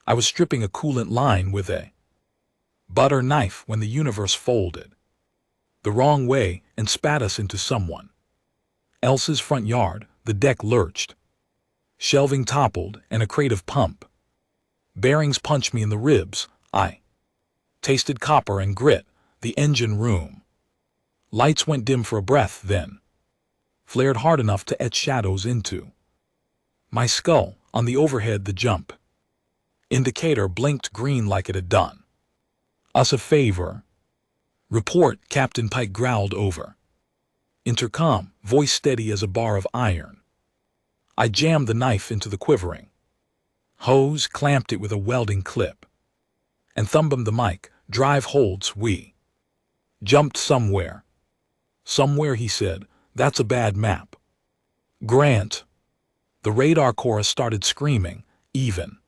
I was stripping a coolant line with a butter knife when the universe folded the wrong way and spat us into someone else's front yard. The deck lurched. Shelving toppled and a crate of pump bearings punched me in the ribs. I tasted copper and grit. The engine room lights went dim for a breath, then flared hard enough to etch shadows into my skull. On the overhead, the jump indicator blinked green like it had done us a favor. Report, Captain Pike growled over intercom, voice steady as a bar of iron. I jammed the knife into the quivering hose, clamped it with a welding clip, and thumbed the mic. Drive holds. We jumped somewhere. Somewhere, he said. That's a bad map. Grant. The radar chorus started screaming. Even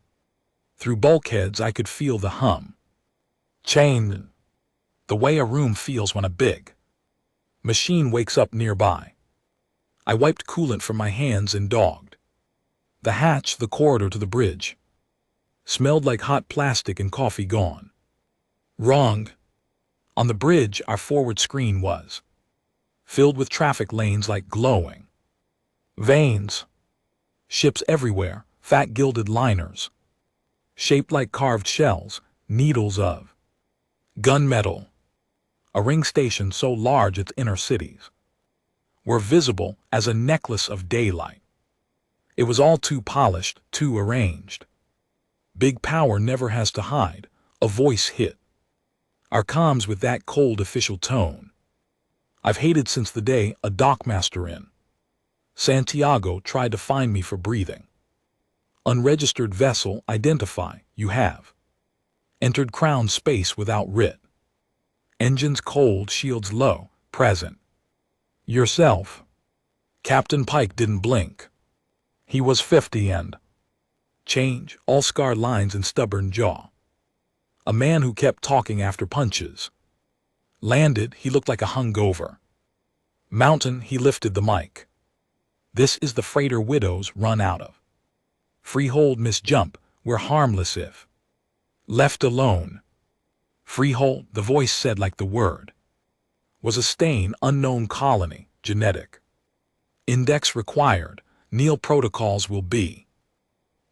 through bulkheads I could feel the hum. Chain. The way a room feels when a big machine wakes up nearby. I wiped coolant from my hands and dogged the hatch. The corridor to the bridge smelled like hot plastic and coffee gone wrong. On the bridge, our forward screen was filled with traffic lanes like glowing veins. Ships everywhere, fat gilded liners, shaped like carved shells, needles of gunmetal. A ring station so large its inner cities were visible as a necklace of daylight. It was all too polished, too arranged. Big power never has to hide. A voice hit our comms with that cold official tone I've hated since the day a dockmaster in Santiago tried to find me for breathing. Unregistered vessel, identify. You have entered Crown space without writ. Engines cold, shields low. Present yourself. Captain Pike didn't blink. He was 50 and change, all scarred lines and stubborn jaw. A man who kept talking after punches landed. He looked like a hungover mountain. He lifted the mic. This is the freighter widows run out of freehold. Miss Jump, we're harmless if left alone. Freehold, the voice said like the word was a stain. Unknown colony, genetic index required. Neil protocols will be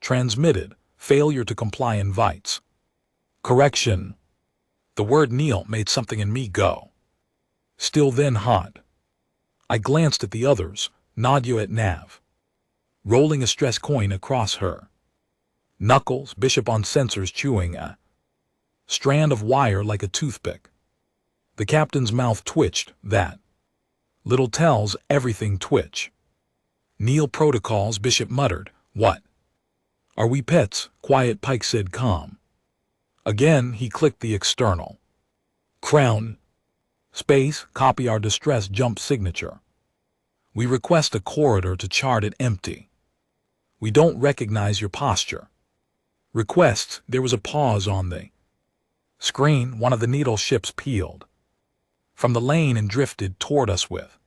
transmitted. Failure to comply invites correction. The word Neil made something in me go still, then hot. I glanced at the others. Nadia at nav, rolling a stress coin across her knuckles. Bishop on sensors, chewing a strand of wire like a toothpick. The captain's mouth twitched. That little tells everything twitch. Neil protocols, Bishop muttered. What? Are we pets? Quiet, Pike said calm. Again he clicked the external. Crown. Space, copy our distress jump signature. We request a corridor to chart it empty. We don't recognize your posture. Requests. There was a pause on the screen. One of the needle ships peeled from the lane and drifted toward us with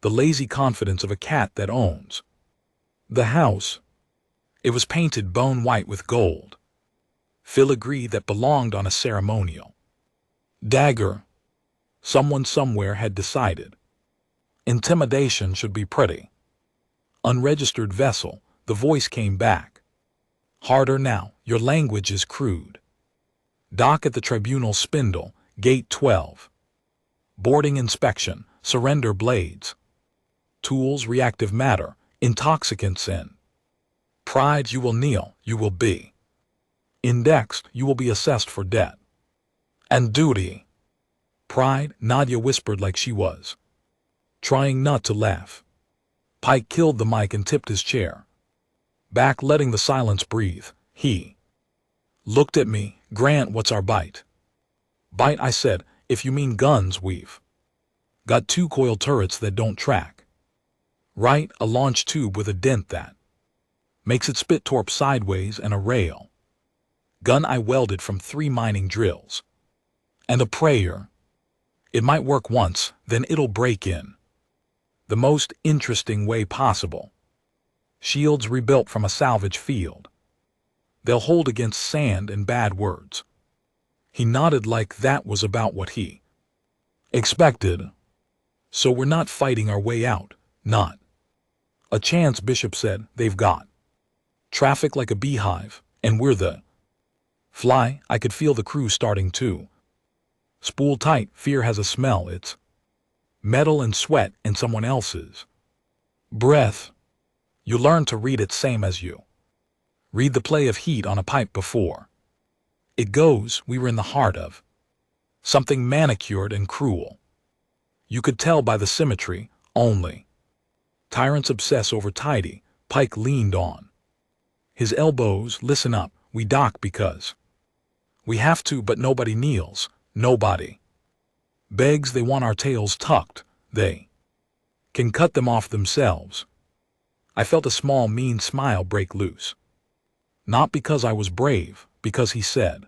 the lazy confidence of a cat that owns the house. It was painted bone white with gold filigree that belonged on a ceremonial dagger. Someone somewhere had decided intimidation should be pretty. Unregistered vessel, the voice came back. Harder now, your language is crude. Dock at the tribunal spindle, gate 12. Boarding inspection, surrender blades. Tools, reactive matter, intoxicants in. Pride, you will kneel, you will be indexed, you will be assessed for debt. And duty. Pride, Nadia whispered like she was trying not to laugh. Pike killed the mic and tipped his chair back, letting the silence breathe. He looked at me. Grant, what's our bite? Bite, I said. If you mean guns, we've got 2 coil turrets that don't track. Right, a launch tube with a dent that makes it spit torp sideways, and a rail gun I welded from 3 mining drills. And a prayer. It might work once, then it'll break in the most interesting way possible. Shields rebuilt from a salvage field. They'll hold against sand and bad words. He nodded like that was about what he expected. So we're not fighting our way out, not a chance, Bishop said. They've got traffic like a beehive, and we're the fly. I could feel the crew starting to spool tight. Fear has a smell. It's metal and sweat and someone else's breath. You learn to read it same as you read the play of heat on a pipe before it goes. We were in the heart of something manicured and cruel. You could tell by the symmetry. Only tyrants obsess over tidy. Pike leaned on his elbows. Listen up, we dock because we have to, but nobody kneels. Nobody begs. They want our tails tucked. They can cut them off themselves. I felt a small, mean smile break loose. Not because I was brave, because he said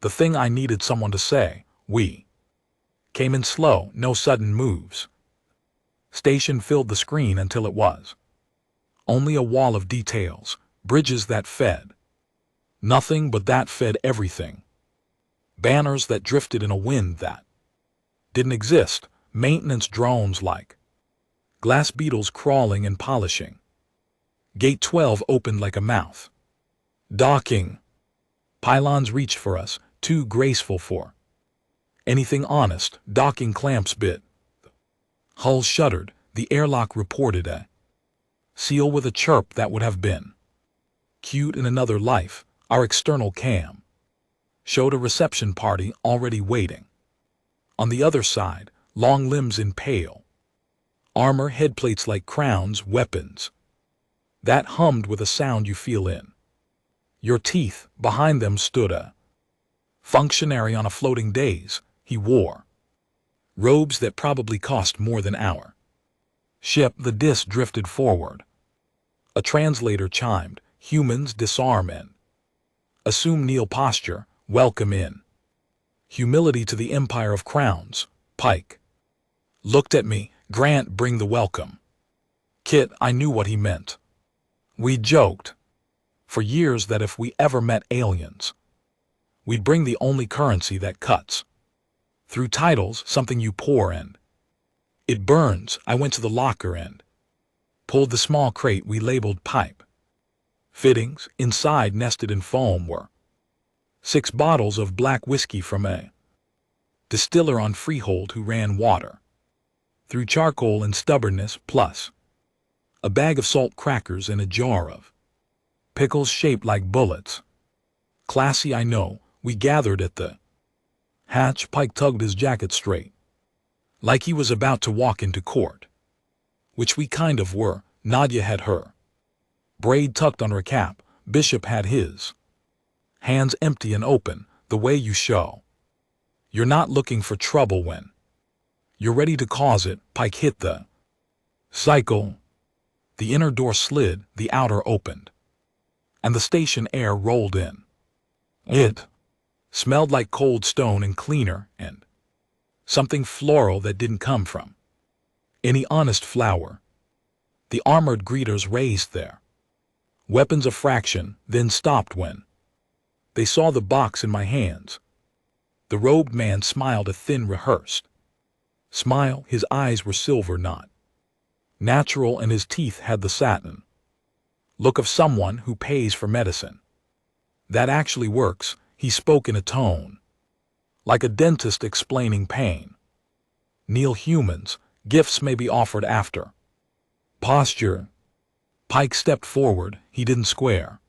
the thing I needed someone to say. We came in slow, no sudden moves. Station filled the screen until it was only a wall of details, bridges that fed nothing, but that fed everything. Banners that drifted in a wind that didn't exist, maintenance drones like glass beetles crawling and polishing. Gate 12 opened like a mouth. Docking. Pylons reached for us, too graceful for anything honest. Docking clamps bit. Hull shuddered. The airlock reported a seal with a chirp that would have been cute in another life. Our external cam showed a reception party already waiting. On the other side, long limbs in pale armor, headplates like crowns, weapons that hummed with a sound you feel in your teeth. Behind them stood a functionary on a floating dais. He wore robes that probably cost more than our ship. The disc drifted forward. A translator chimed, humans disarm and assume kneel posture. Welcome in humility to the empire of crowns. Pike looked at me. Grant, bring the welcome kit. I knew what he meant. We joked for years that if we ever met aliens, we'd bring the only currency that cuts through titles, something you pour and it burns. I went to the locker and pulled the small crate we labeled pipe fittings. Inside, nested in foam, were 6 bottles of black whiskey from a distiller on Freehold who ran water through charcoal and stubbornness, plus a bag of salt crackers and a jar of pickles shaped like bullets. Classy, I know. We gathered at the hatch. Pike tugged his jacket straight, like he was about to walk into court, which we kind of were. Nadia had her braid tucked on her cap. Bishop had his hands empty and open, the way you show you're not looking for trouble when you're ready to cause it. Pike hit the cycle. The inner door slid, the outer opened, and the station air rolled in. It smelled like cold stone and cleaner, and something floral that didn't come from any honest flower. The armored greeters raised their weapons a fraction, then stopped when they saw the box in my hands. The robed man smiled, a thin, rehearsed smile. His eyes were silver, not natural, and his teeth had the satin look of someone who pays for medicine that actually works. He spoke in a tone like a dentist explaining pain. Kneel, humans. Gifts may be offered after posture. Pike stepped forward. He didn't square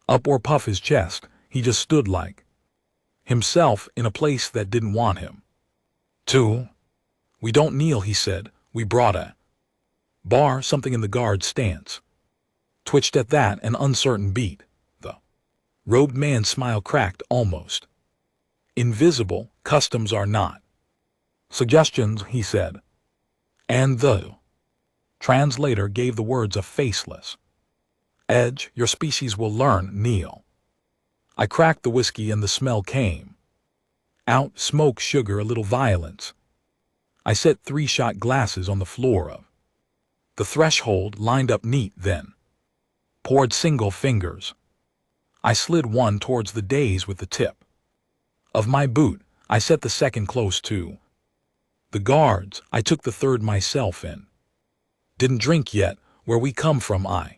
up or puff his chest. He just stood like himself in a place that didn't want him to. We don't kneel, he said. We brought a bar. Something in the guard's stance twitched at that, an uncertain beat. The robed man's smile cracked, almost invisible. Customs are not suggestions, he said. And the translator gave the words a faceless edge. Your species will learn. Kneel. I cracked the whiskey and the smell came out. Smoke, sugar, a little violence. I set 3-shot glasses on the floor of the threshold, lined up neat, then poured single fingers. I slid one towards the days with the tip of my boot. I set the second close to the guards. I took the third myself in. Didn't drink yet, where we come from. I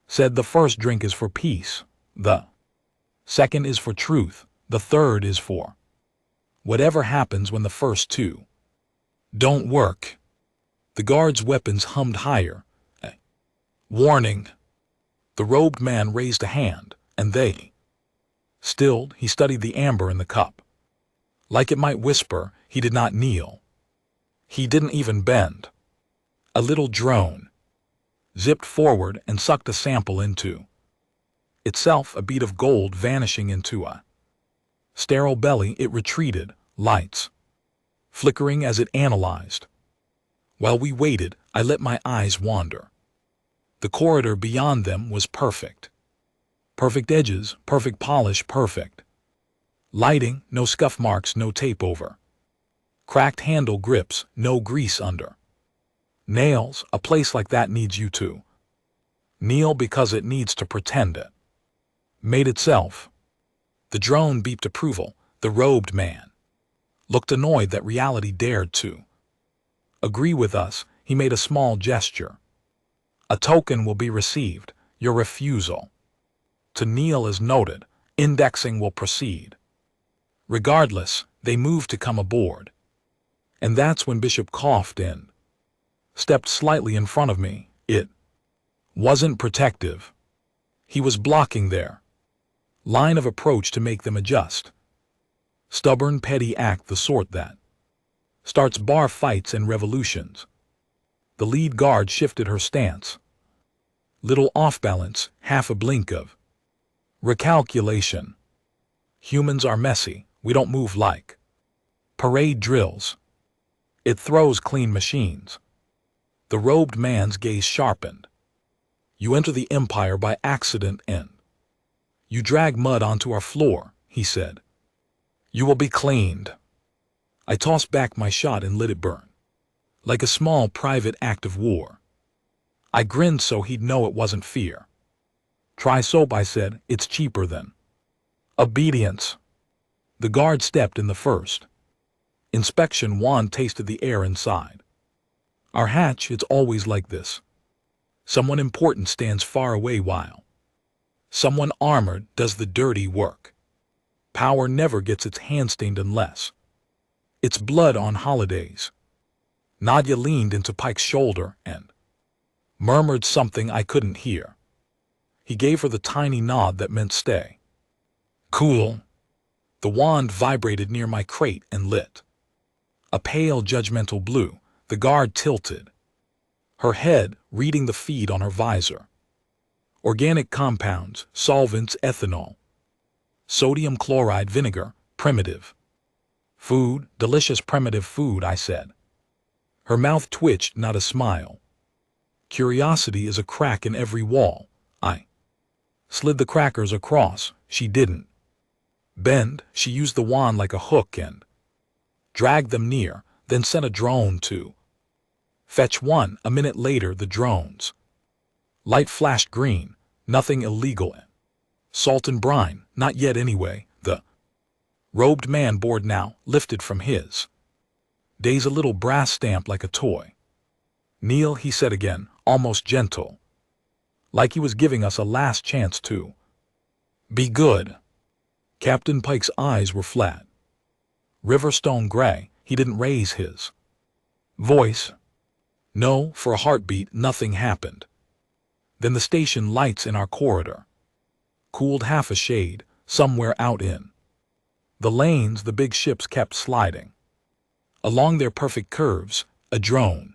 said the first drink is for peace, the second is for truth, the third is for whatever happens when the first two don't work. The guards' weapons hummed higher. Warning. The robed man raised a hand, and they stilled. He studied the amber in the cup. Like it might whisper, he did not kneel. He didn't even bend. A little drone zipped forward and sucked a sample into itself, a bead of gold vanishing into a sterile belly. It retreated, lights flickering as it analyzed. While we waited, I let my eyes wander. The corridor beyond them was perfect. Perfect edges, perfect polish, perfect lighting, no scuff marks, no tape over cracked handle grips, no grease under nails. A place like that needs you to kneel because it needs to pretend it made itself. The drone beeped approval. The robed man looked annoyed that reality dared to agree with us. He made a small gesture. A token will be received. Your refusal to kneel is noted. Indexing will proceed. Regardless, they moved to come aboard. And that's when Bishop coughed in, stepped slightly in front of me. It wasn't protective. He was blocking their line of approach to make them adjust. Stubborn, petty act, the sort that starts bar fights and revolutions. The lead guard shifted her stance. Little off balance, half a blink of recalculation. Humans are messy. We don't move like parade drills. It throws clean machines. The robed man's gaze sharpened. You enter the empire by accident and you drag mud onto our floor, he said. You will be cleaned. I tossed back my shot and let it burn, like a small private act of war. I grinned so he'd know it wasn't fear. Try soap, I said. It's cheaper than obedience. The guard stepped in the first inspection wand, tasted the air inside. Our hatch, it's always like this. Someone important stands far away while someone armored does the dirty work. Power never gets its hand stained unless it's blood on holidays. Nadia leaned into Pike's shoulder and murmured something I couldn't hear. He gave her the tiny nod that meant stay cool. The wand vibrated near my crate and lit a pale, judgmental blue. The guard tilted her head, reading the feed on her visor. Organic compounds, solvents, ethanol, sodium chloride, vinegar, primitive food, delicious primitive food, I said. Her mouth twitched, not a smile. Curiosity is a crack in every wall. I slid the crackers across. She didn't bend. She used the wand like a hook and dragged them near, then sent a drone to fetch one. A minute later, the drone's light flashed green. Nothing illegal. Salt and brine, not yet anyway. The robed man, bored now, lifted from his days a little brass stamp like a toy. Kneel, he said again, almost gentle, like he was giving us a last chance to be good. Captain Pike's eyes were flat, riverstone gray. He didn't raise his voice. No, for a heartbeat, nothing happened. Then the station lights in our corridor cooled half a shade. Somewhere out in the lanes, the big ships kept sliding along their perfect curves. A drone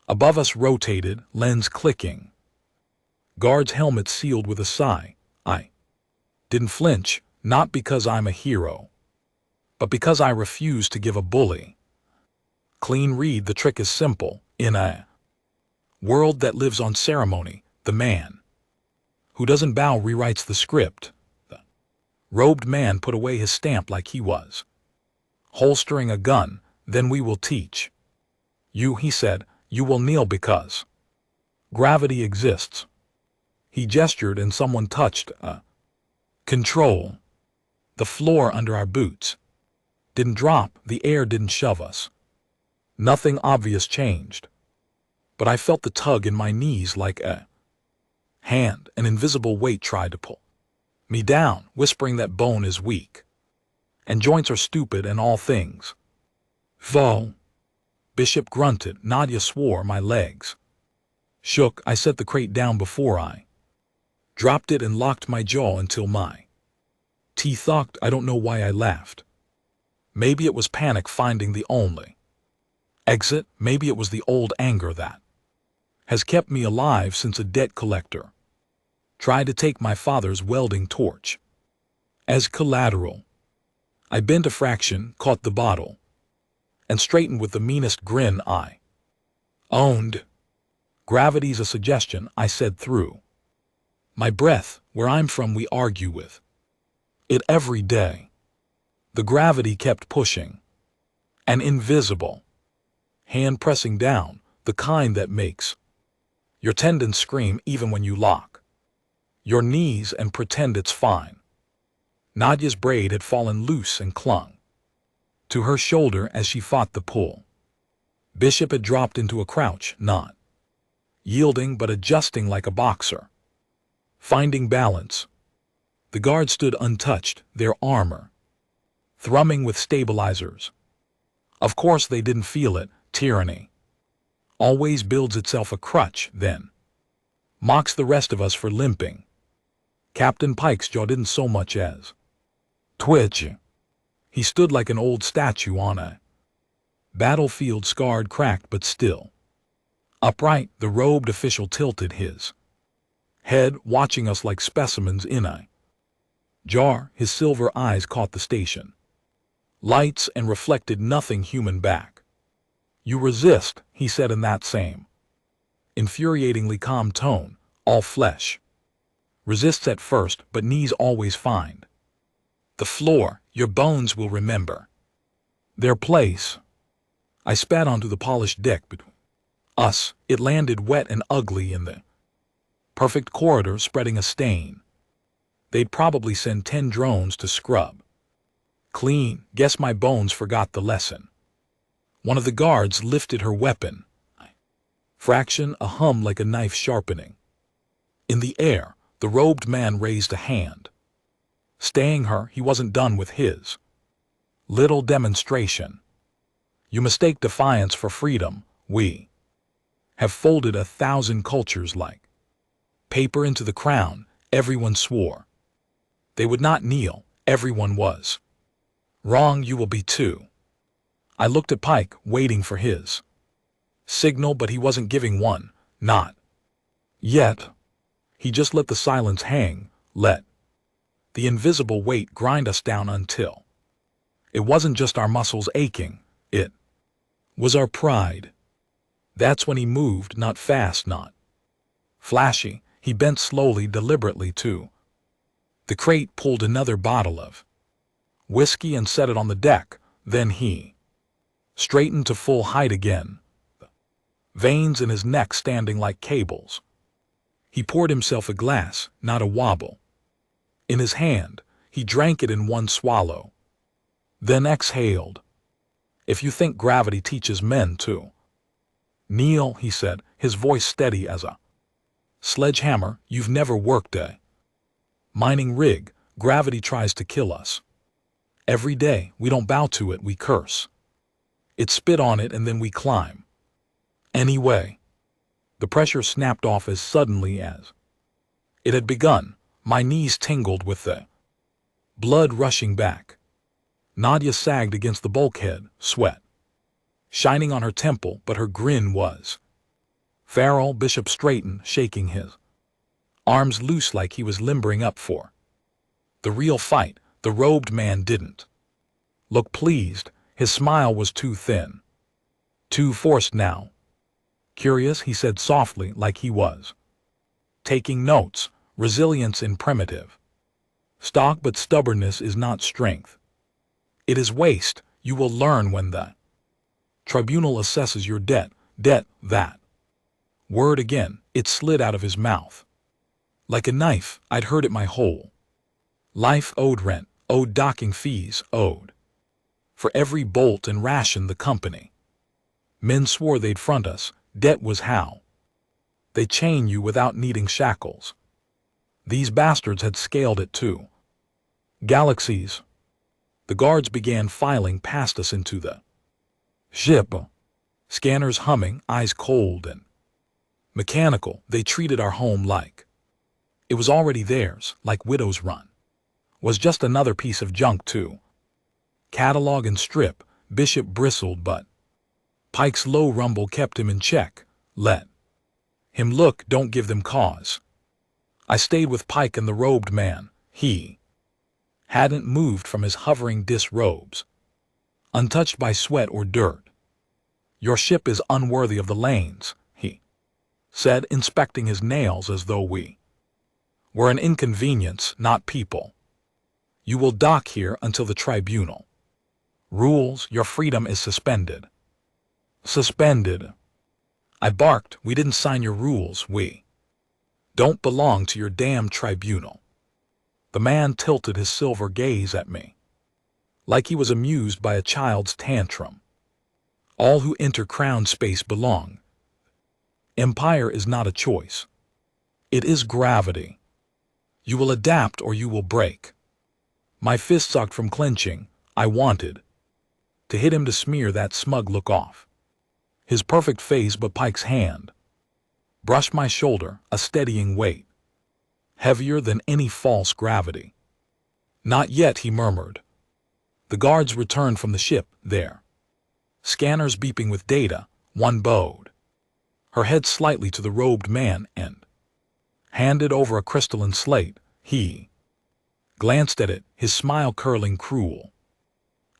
above us rotated, lens clicking. Guards' helmets sealed with a sigh. I didn't flinch, not because I'm a hero, but because I refuse to give a bully clean read. The trick is simple. In a world that lives on ceremony, the man who doesn't bow rewrites the script. The robed man put away his stamp like he was holstering a gun. Then we will teach you, he said. You will kneel because gravity exists. He gestured and someone touched a Control. The floor under our boots didn't drop, the air didn't shove us. Nothing obvious changed. But I felt the tug in my knees like a hand, an invisible weight tried to pull me down, whispering that bone is weak, and joints are stupid and all things. Vo. Bishop grunted. Nadia swore. My legs shook. I set the crate down before I dropped it and locked my jaw until my teeth locked. I don't know why I laughed. Maybe it was panic finding the only exit. Maybe it was the old anger that has kept me alive since a debt collector tried to take my father's welding torch as collateral. I bent a fraction, caught the bottle, and straightened with the meanest grin I owned. Gravity's a suggestion, I said through my breath. Where I'm from, we argue with it every day. The gravity kept pushing. An invisible hand pressing down, the kind that makes your tendons scream even when you lock your knees and pretend it's fine. Nadia's braid had fallen loose and clung to her shoulder as she fought the pull. Bishop had dropped into a crouch, not yielding but adjusting like a boxer, finding balance. The guards stood untouched, their armor thrumming with stabilizers. Of course they didn't feel it. Tyranny always builds itself a crutch, then mocks the rest of us for limping. Captain Pike's jaw didn't so much as twitch. He stood like an old statue on a battlefield, scarred, cracked, but still upright. The robed official tilted his head, watching us like specimens in a jar. His silver eyes caught the station lights and reflected nothing human back. You resist, he said in that same infuriatingly calm tone. All flesh resists at first, but knees always find the floor. Your bones will remember their place. I spat onto the polished deck between us. It landed wet and ugly in the perfect corridor, spreading a stain they'd probably send 10 drones to scrub clean. Guess my bones forgot the lesson. One of the guards lifted her weapon. Fraction, a hum like a knife sharpening. In the air, the robed man raised a hand, staying her. He wasn't done with his little demonstration. You mistake defiance for freedom. We have folded 1,000 cultures like paper into the crown. Everyone swore they would not kneel. Everyone was wrong. You will be too. I looked at Pike, waiting for his signal, but he wasn't giving one. Not yet. He just let the silence hang, let the invisible weight grind us down until it wasn't just our muscles aching, it was our pride. That's when he moved, not fast, not flashy. He bent slowly, deliberately too. The crate, pulled another bottle of whiskey and set it on the deck. Then he straightened to full height again, the veins in his neck standing like cables. He poured himself a glass, not a wobble. In his hand, he drank it in one swallow, then exhaled. If you think gravity teaches men to kneel, he said, his voice steady as a sledgehammer, you've never worked a mining rig. Gravity tries to kill us. Every day, we don't bow to it, we curse it, spit on it, and then we climb. Anyway, the pressure snapped off as suddenly as it had begun. My knees tingled with the blood rushing back. Nadia sagged against the bulkhead, sweat shining on her temple, but her grin was feral. Bishop straightened, shaking his arms loose like he was limbering up for the real fight. The robed man didn't look pleased. His smile was too thin, too forced now. Curious, he said softly, like he was taking notes. Resilience in primitive stock, but stubbornness is not strength. It is waste. You will learn when the tribunal assesses your debt. Debt, that word again. It slid out of his mouth like a knife. I'd heard it my whole Life owed rent, owed docking fees, owed. For every bolt and ration the company. Men swore they'd front us, debt was how. They chain you without needing shackles. These bastards had scaled it too. Galaxies. The guards began filing past us into the ship. Scanners humming, eyes cold and mechanical. They treated our home like it was already theirs, like Widow's Run. Was just another piece of junk too. Catalog and strip, Bishop bristled, but Pike's low rumble kept him in check. Let him look, don't give them cause. I stayed with Pike and the robed man. He hadn't moved from his hovering disrobes, untouched by sweat or dirt. Your ship is unworthy of the lanes, he said, inspecting his nails as though we were an inconvenience, not people. You will dock here until the tribunal rules. Your freedom is suspended. Suspended. I barked. We didn't sign your rules. We don't belong to your damn tribunal. The man tilted his silver gaze at me, like he was amused by a child's tantrum. All who enter crown space belong. Empire is not a choice. It is gravity. You will adapt or you will break. My fist sucked from clenching. I wanted to hit him to smear that smug look off his perfect face, but Pike's hand brushed my shoulder, a steadying weight, heavier than any false gravity. Not yet, he murmured. The guards returned from the ship, their scanners beeping with data. One bowed her head slightly to the robed man and handed over a crystalline slate. He glanced at it, his smile curling cruel.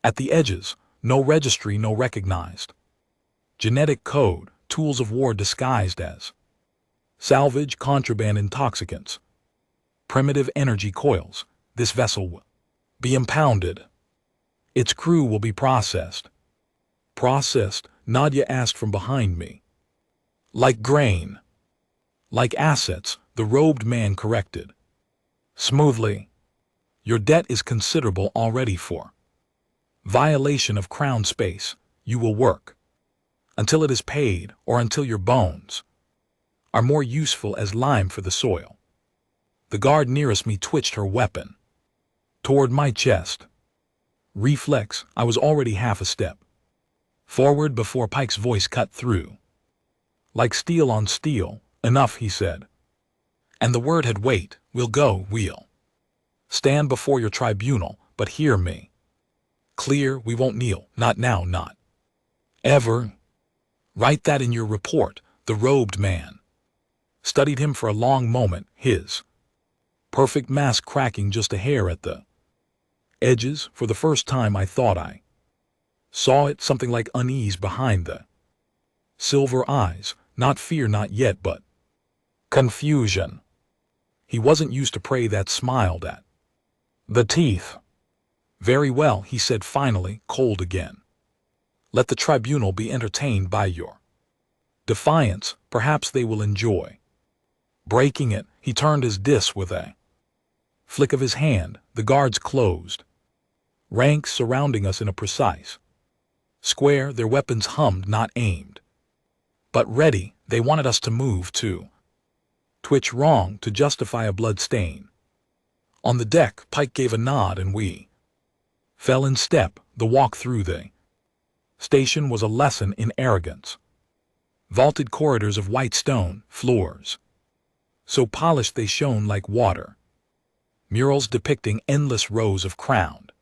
At the edges, no registry, no recognized genetic code, tools of war disguised as salvage, contraband, intoxicants, primitive energy coils. This vessel will be impounded. Its crew will be processed. Processed, Nadia asked from behind me. Like grain. Like assets, the robed man corrected. Smoothly. Your debt is considerable already for violation of crown space. You will work until it is paid, or until your bones are more useful as lime for the soil. The guard nearest me twitched her weapon toward my chest. Reflex, I was already half a step forward before Pike's voice cut through. Like steel on steel. Enough, he said. And the word had weight. We'll go, we'll stand before your tribunal, but hear me clear, we won't kneel, not now, not ever. Write that in your report. The robed man studied him for a long moment, his perfect mask cracking just a hair at the edges. For the first time I thought I saw it, something like unease behind the silver eyes, not fear, not yet, but confusion. He wasn't used to prey that smiled at the teeth. Very well, he said finally, cold again. Let the tribunal be entertained by your defiance. Perhaps they will enjoy breaking it. He turned his disk with a flick of his hand. The guards closed ranks surrounding us in a precise square. Their weapons hummed, not aimed, but ready. They wanted us to move, to twitch wrong, to justify a blood stain. On the deck, Pike gave a nod and we fell in step. The walk through the station was a lesson in arrogance. Vaulted corridors of white stone, floors so polished they shone like water. Murals depicting endless rows of crowned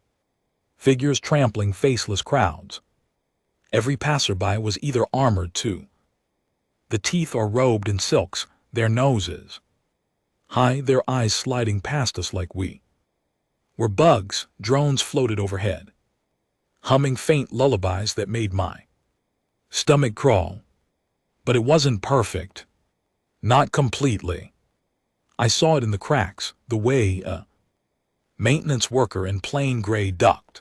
figures trampling faceless crowds. Every passerby was either armored to the teeth or robed in silks, their noses high, their eyes sliding past us like we were bugs. Drones floated overhead, humming faint lullabies that made my stomach crawl. But it wasn't perfect. Not completely. I saw it in the cracks, the way a maintenance worker in plain gray ducked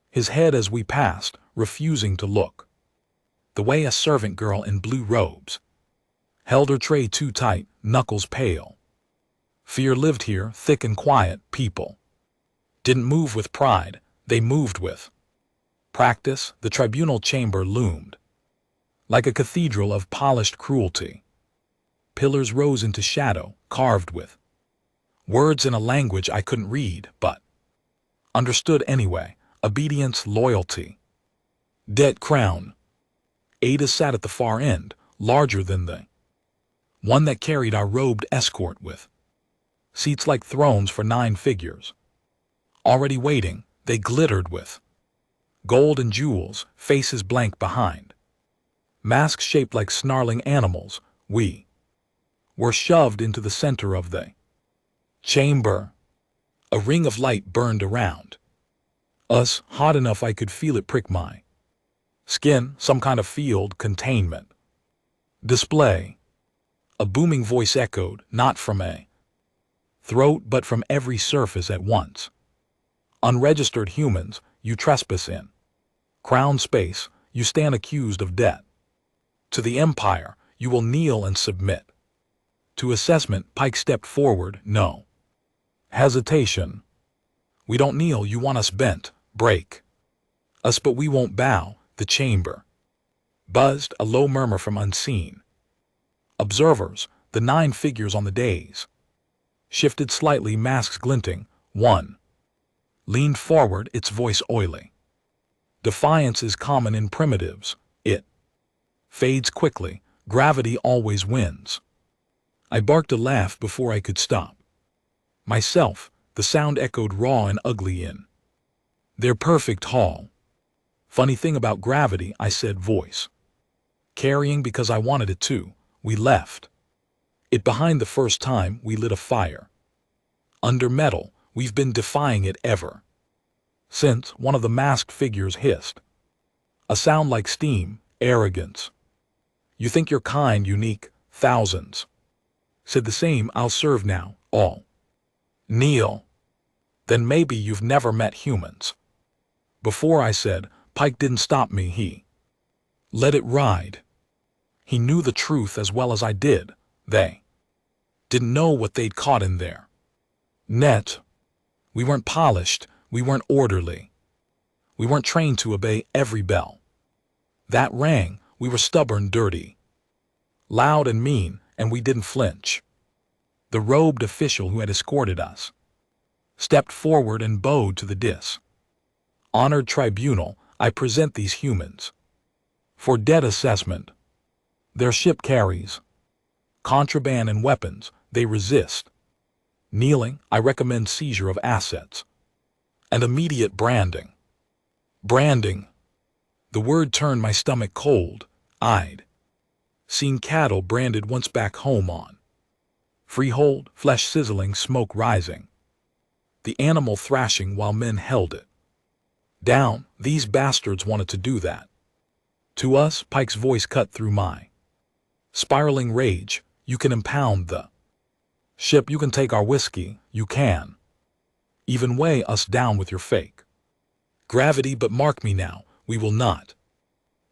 his head as we passed, refusing to look. The way a servant girl in blue robes held her tray too tight, knuckles pale. Fear lived here, thick and quiet. People didn't move with pride, they moved with practice. The tribunal chamber loomed like a cathedral of polished cruelty. Pillars rose into shadow, carved with words in a language I couldn't read, but understood anyway. Obedience, loyalty. Dead crown. Ada sat at the far end, larger than the one that carried our robed escort, with seats like thrones for 9 figures. Already waiting, they glittered with gold and jewels, faces blank behind masks shaped like snarling animals. We were shoved into the center of the chamber. A ring of light burned around us, hot enough I could feel it prick my skin. Some kind of field containment display. A booming voice echoed, not from a throat but from every surface at once. Unregistered humans, you trespass in crown space, you stand accused of debt. To the Empire, you will kneel and submit. To assessment, Pike stepped forward. No hesitation. We don't kneel, you want us bent, break us, but we won't bow. The chamber buzzed, a low murmur from unseen observers. The 9 figures on the dais shifted slightly, masks glinting. One leaned forward, its voice oily. Defiance is common in primitives. It fades quickly. Gravity always wins. I barked a laugh before I could stop myself. The sound echoed raw and ugly in their perfect hall. Funny thing about gravity, I said, voice carrying because I wanted it to. We left it behind the first time we lit a fire under metal. We've been defying it ever since. One of the masked figures hissed, a sound like steam. Arrogance. You think you're kind, unique. Thousands said the same. I'll serve now. All kneel. Then maybe you've never met humans before, I said. Pike didn't stop me. He let it ride. He knew the truth as well as I did. They didn't know what they'd caught in their net. We weren't polished. We weren't orderly. We weren't trained to obey every bell that rang. We were stubborn, dirty, loud and mean, and we didn't flinch. The robed official who had escorted us stepped forward and bowed to the dishonored tribunal. I present these humans for debt assessment. Their ship carries contraband and weapons. They resist kneeling. I recommend seizure of assets and immediate branding. Branding. The word turned my stomach cold. I'd seen cattle branded once back home on freehold, flesh sizzling, smoke rising, the animal thrashing while men held it down. These bastards wanted to do that to us. Pike's voice cut through my spiraling rage. You can impound the ship, you can take our whiskey, you can even weigh us down with your fake gravity, but mark me now, we will not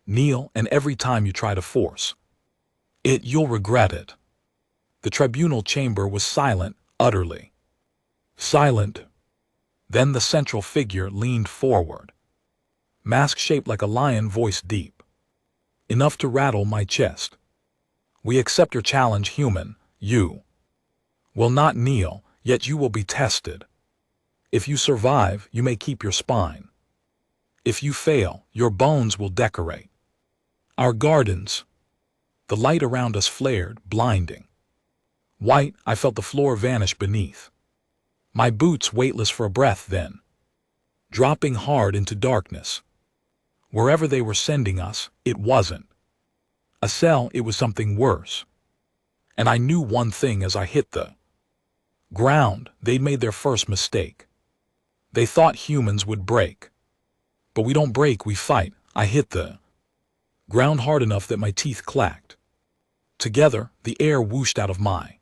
kneel, and every time you try to force it, you'll regret it. The tribunal chamber was silent, utterly silent. Then the central figure leaned forward, mask shaped like a lion, voice deep enough to rattle my chest. We accept your challenge, human. You will not kneel, yet you will be tested. If you survive, you may keep your spine. If you fail, your bones will decorate our gardens. The light around us flared, blinding white. I felt the floor vanish beneath my boots, weightless for a breath, then dropping hard into darkness. Wherever they were sending us, it wasn't a cell, it was something worse. And I knew one thing as I hit the ground: they'd made their first mistake. They thought humans would break. But we don't break, we fight. I hit the ground hard enough that my teeth clacked together. The air whooshed out of my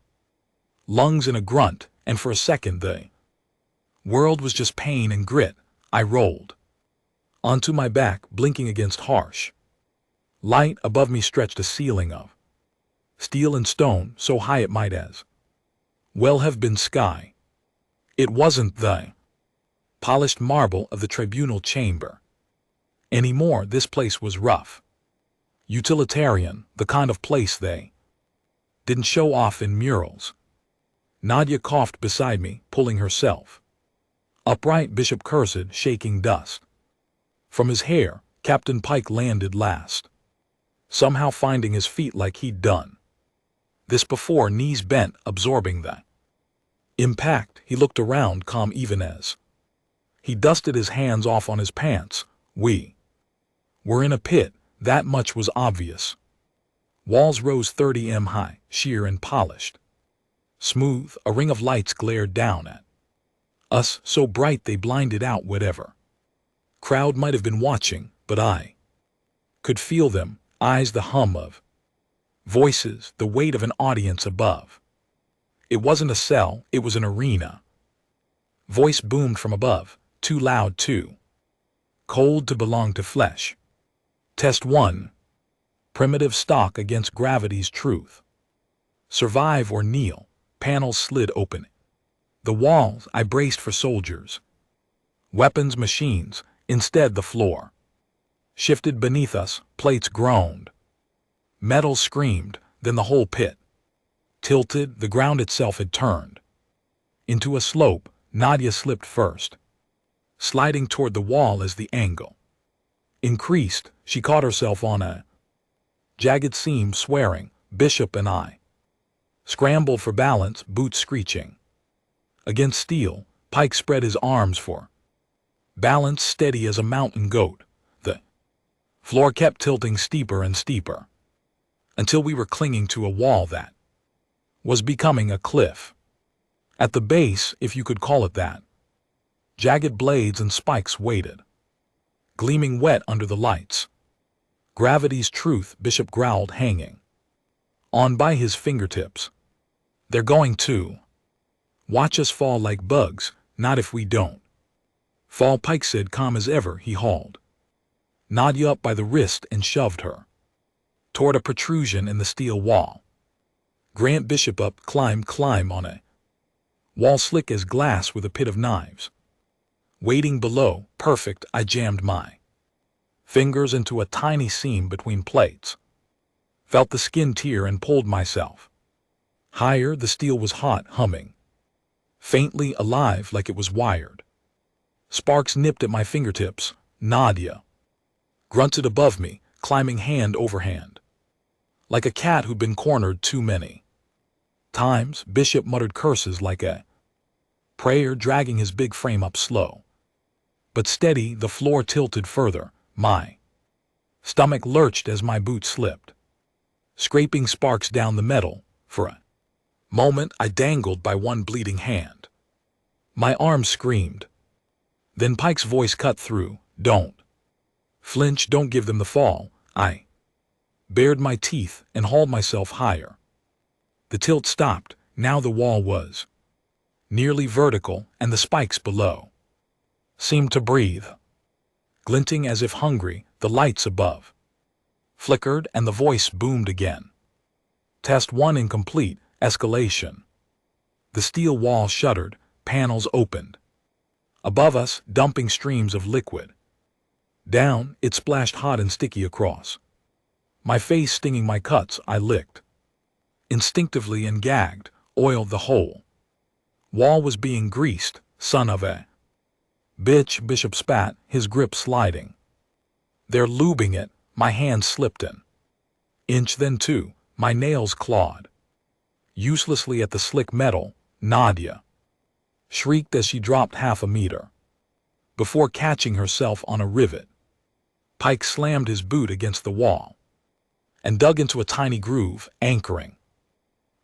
lungs in a grunt, and for a second the world was just pain and grit. I rolled onto my back, blinking against harsh light. Above me stretched a ceiling of steel and stone, so high it might as well have been sky. It wasn't the polished marble of the tribunal chamber. Anymore, this place was rough. Utilitarian, the kind of place they didn't show off in murals. Nadia coughed beside me, pulling herself upright. Bishop cursed, shaking dust from his hair. Captain Pike landed last, somehow finding his feet like he'd done this before, knees bent, absorbing the impact. He looked around, calm even as he dusted his hands off on his pants. We were in a pit, that much was obvious. Walls rose 30 m high, sheer and polished. Smooth, a ring of lights glared down at us, so bright they blinded out whatever crowd might have been watching, but I could feel them, eyes, the hum of voices, the weight of an audience above. It wasn't a cell, it was an arena. Voice boomed from above, too loud, too cold to belong to flesh. Test 1. Primitive stock against gravity's truth. Survive or kneel. Panels slid open. The walls, I braced for soldiers. Weapons, machines, instead the floor shifted beneath us, plates groaned. Metal screamed, then the whole pit tilted, the ground itself had turned into a slope. Nadia slipped first, sliding toward the wall as the angle increased. She caught herself on a jagged seam, swearing. Bishop and I scrambled for balance, boots screeching against steel. Pike spread his arms for balance, steady as a mountain goat. The floor kept tilting steeper and steeper until we were clinging to a wall that was becoming a cliff. At the base, if you could call it that, jagged blades and spikes waited, gleaming wet under the lights. Gravity's truth, Bishop growled, hanging on by his fingertips. They're going to watch us fall like bugs, not if we don't fall, Pike said, calm as ever. He hauled Nadia up by the wrist and shoved her toward a protrusion in the steel wall. Grant Bishop up, climb on a wall slick as glass with a pit of knives waiting below. Perfect. I jammed my fingers into a tiny seam between plates, felt the skin tear and pulled myself higher. The steel was hot, humming, faintly alive like it was wired. Sparks nipped at my fingertips. Nadia grunted above me, climbing hand over hand, like a cat who'd been cornered too many times. Bishop muttered curses like a prayer, dragging his big frame up slow but steady. The floor tilted further. My stomach lurched as my boot slipped, scraping sparks down the metal. For a moment, I dangled by one bleeding hand. My arms screamed. Then Pike's voice cut through. Don't flinch, don't give them the fall. I bared my teeth and hauled myself higher. The tilt stopped. Now the wall was nearly vertical, and the spikes below seemed to breathe, glinting as if hungry. The lights above flickered, and the voice boomed again. Test 1 incomplete. Escalation. The steel wall shuddered, panels opened above us, dumping streams of liquid down. It splashed hot and sticky across my face, stinging my cuts. I licked instinctively and gagged. Oiled. The whole wall was being greased. Son of a bitch, Bishop spat, his grip sliding. They're lubing it. My hand slipped an inch, then 2. My nails clawed uselessly at the slick metal. Nadia shrieked as she dropped half a meter before catching herself on a rivet. Pike slammed his boot against the wall and dug into a tiny groove, anchoring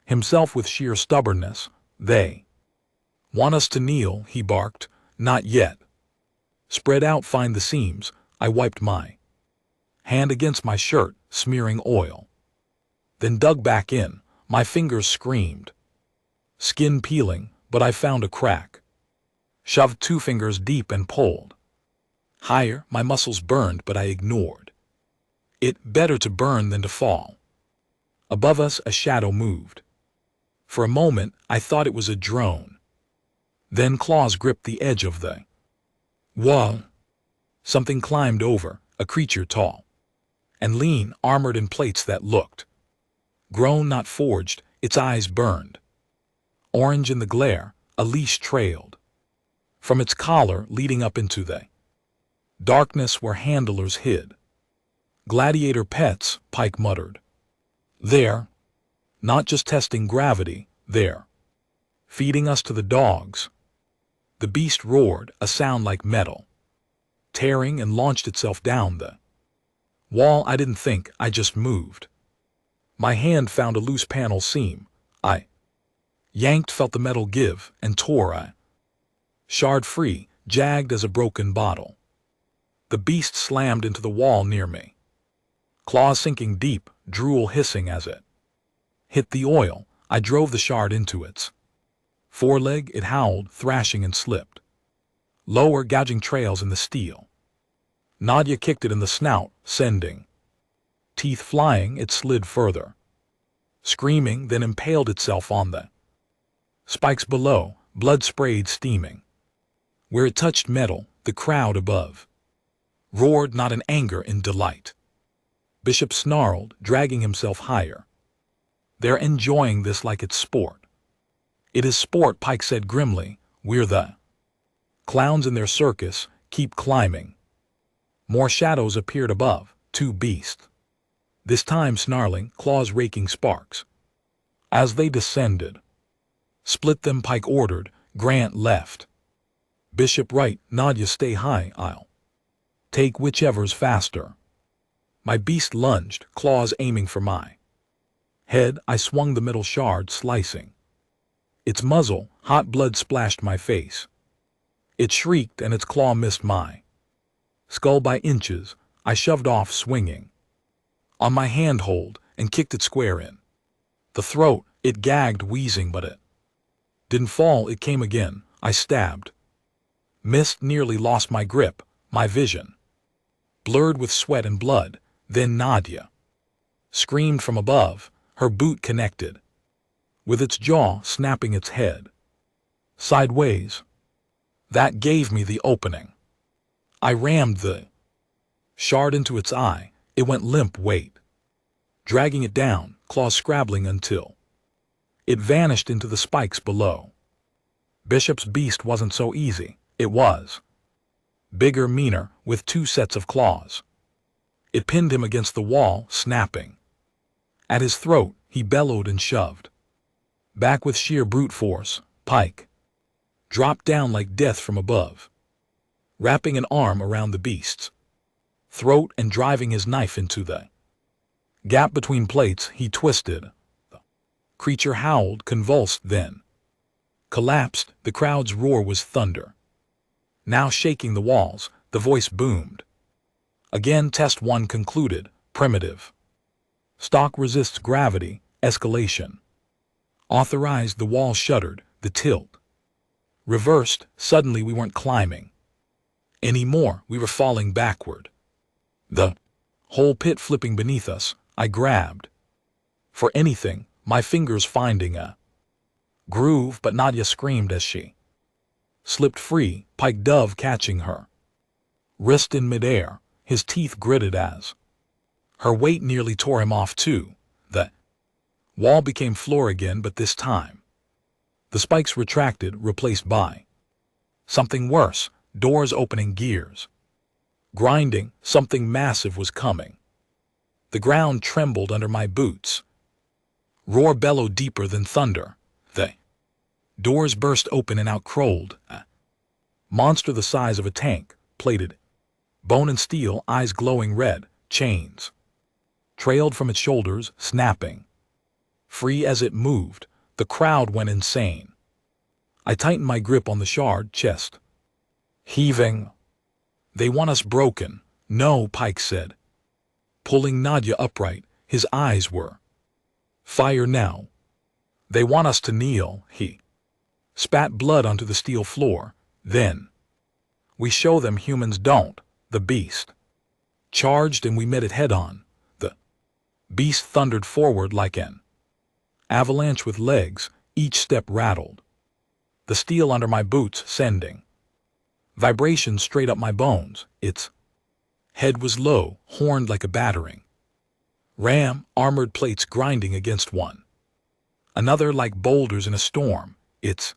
himself with sheer stubbornness. They want us to kneel, he barked. Not yet. Spread out, find the seams. I wiped my hand against my shirt, smearing oil, then dug back in. My fingers screamed, skin peeling, but I found a crack, shoved 2 fingers deep and pulled higher. My muscles burned, but I ignored it. Better to burn than to fall. Above us, a shadow moved. For a moment, I thought it was a drone. Then claws gripped the edge of the Wall. Something climbed over, a creature tall and lean, armored in plates that looked grown, not forged. Its eyes burned orange in the glare. A leash trailed from its collar, leading up into the darkness where handlers hid. Gladiator pets, Pike muttered. They're not just testing gravity, they're feeding us to the dogs. The beast roared, a sound like metal tearing, and launched itself down the wall. I didn't think, I just moved. My hand found a loose panel seam. I yanked, felt the metal give, and tore a shard free, jagged as a broken bottle. The beast slammed into the wall near me, claws sinking deep, drool hissing as it hit the oil. I drove the shard into its foreleg. It howled, thrashing, and slipped lower, gouging trails in the steel. Nadia kicked it in the snout, sending teeth flying. It slid further, screaming, then impaled itself on the spikes below, blood sprayed, steaming. Where it touched metal, the crowd above roared, not in anger, in delight. Bishop snarled, dragging himself higher. They're enjoying this like it's sport. It is sport, Pike said grimly. We're the clowns in their circus. Keep climbing. More shadows appeared above, two beasts, this time snarling, claws raking sparks. As they descended, split them, Pike ordered. Grant left. Bishop right. Nadia stay high. I'll take whichever's faster. My beast lunged, claws aiming for my head. I swung the middle shard, slicing its muzzle. Hot blood splashed my face. It shrieked, and its claw missed my skull by inches. I shoved off, swinging on my handhold, and kicked it square in the throat. It gagged, wheezing, but it didn't fall. It came again. I stabbed, missed, nearly lost my grip, my vision blurred with sweat and blood. Then Nadia screamed from above, her boot connected with its jaw, snapping its head sideways. That gave me the opening. I rammed the shard into its eye. It went limp, weight dragging it down, claws scrabbling until it vanished into the spikes below. Bishop's beast wasn't so easy. It was bigger, meaner, with two sets of claws. It pinned him against the wall, snapping at his throat. He bellowed and shoved back with sheer brute force. Pike dropped down like death from above, wrapping an arm around the beast's throat and driving his knife into the gap between plates. He twisted. The creature howled, convulsed, then collapsed. The crowd's roar was thunder, now shaking the walls. The voice boomed again. Test 1 concluded. Primitive stock resists gravity. Escalation authorized. The wall shuddered. The tilt reversed. Suddenly we weren't climbing anymore. We were falling backward, the whole pit flipping beneath us. I grabbed for anything, my fingers finding a groove, but Nadia screamed as she slipped free. Pike dove, catching her wrist in midair. His teeth gritted as her weight nearly tore him off too. The wall became floor again, but this time the spikes retracted, replaced by something worse. Doors opening, gears grinding. Something massive was coming. The ground trembled under my boots. Roar bellowed deeper than thunder. The doors burst open, and out crawled a monster the size of a tank, plated bone and steel, eyes glowing red. Chains trailed from its shoulders, snapping free as it moved. The crowd went insane. I tightened my grip on the shard, chest heaving. They want us broken. No, Pike said, pulling Nadia upright. His eyes were fire now. They want us to kneel. He spat blood onto the steel floor. Then we show them humans don't. The beast charged, and we met it head on. The beast thundered forward like an avalanche with legs. Each step rattled the steel under my boots, sending Vibration straight up my bones. Its head was low, horned like a battering ram, armored plates grinding against one another like boulders in a storm. Its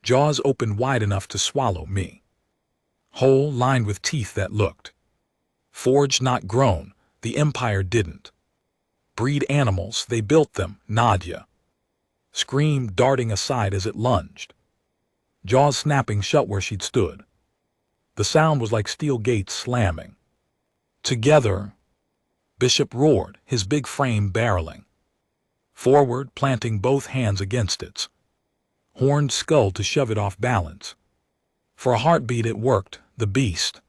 jaws opened wide enough to swallow me whole, lined with teeth that looked forged, not grown. The Empire didn't breed animals, they built them. Nadia screamed, darting aside as it lunged, jaws snapping shut where she'd stood. The sound was like steel gates slamming together. Bishop roared, his big frame barreling forward, planting both hands against its horned skull to shove it off balance. For a heartbeat it worked. The beast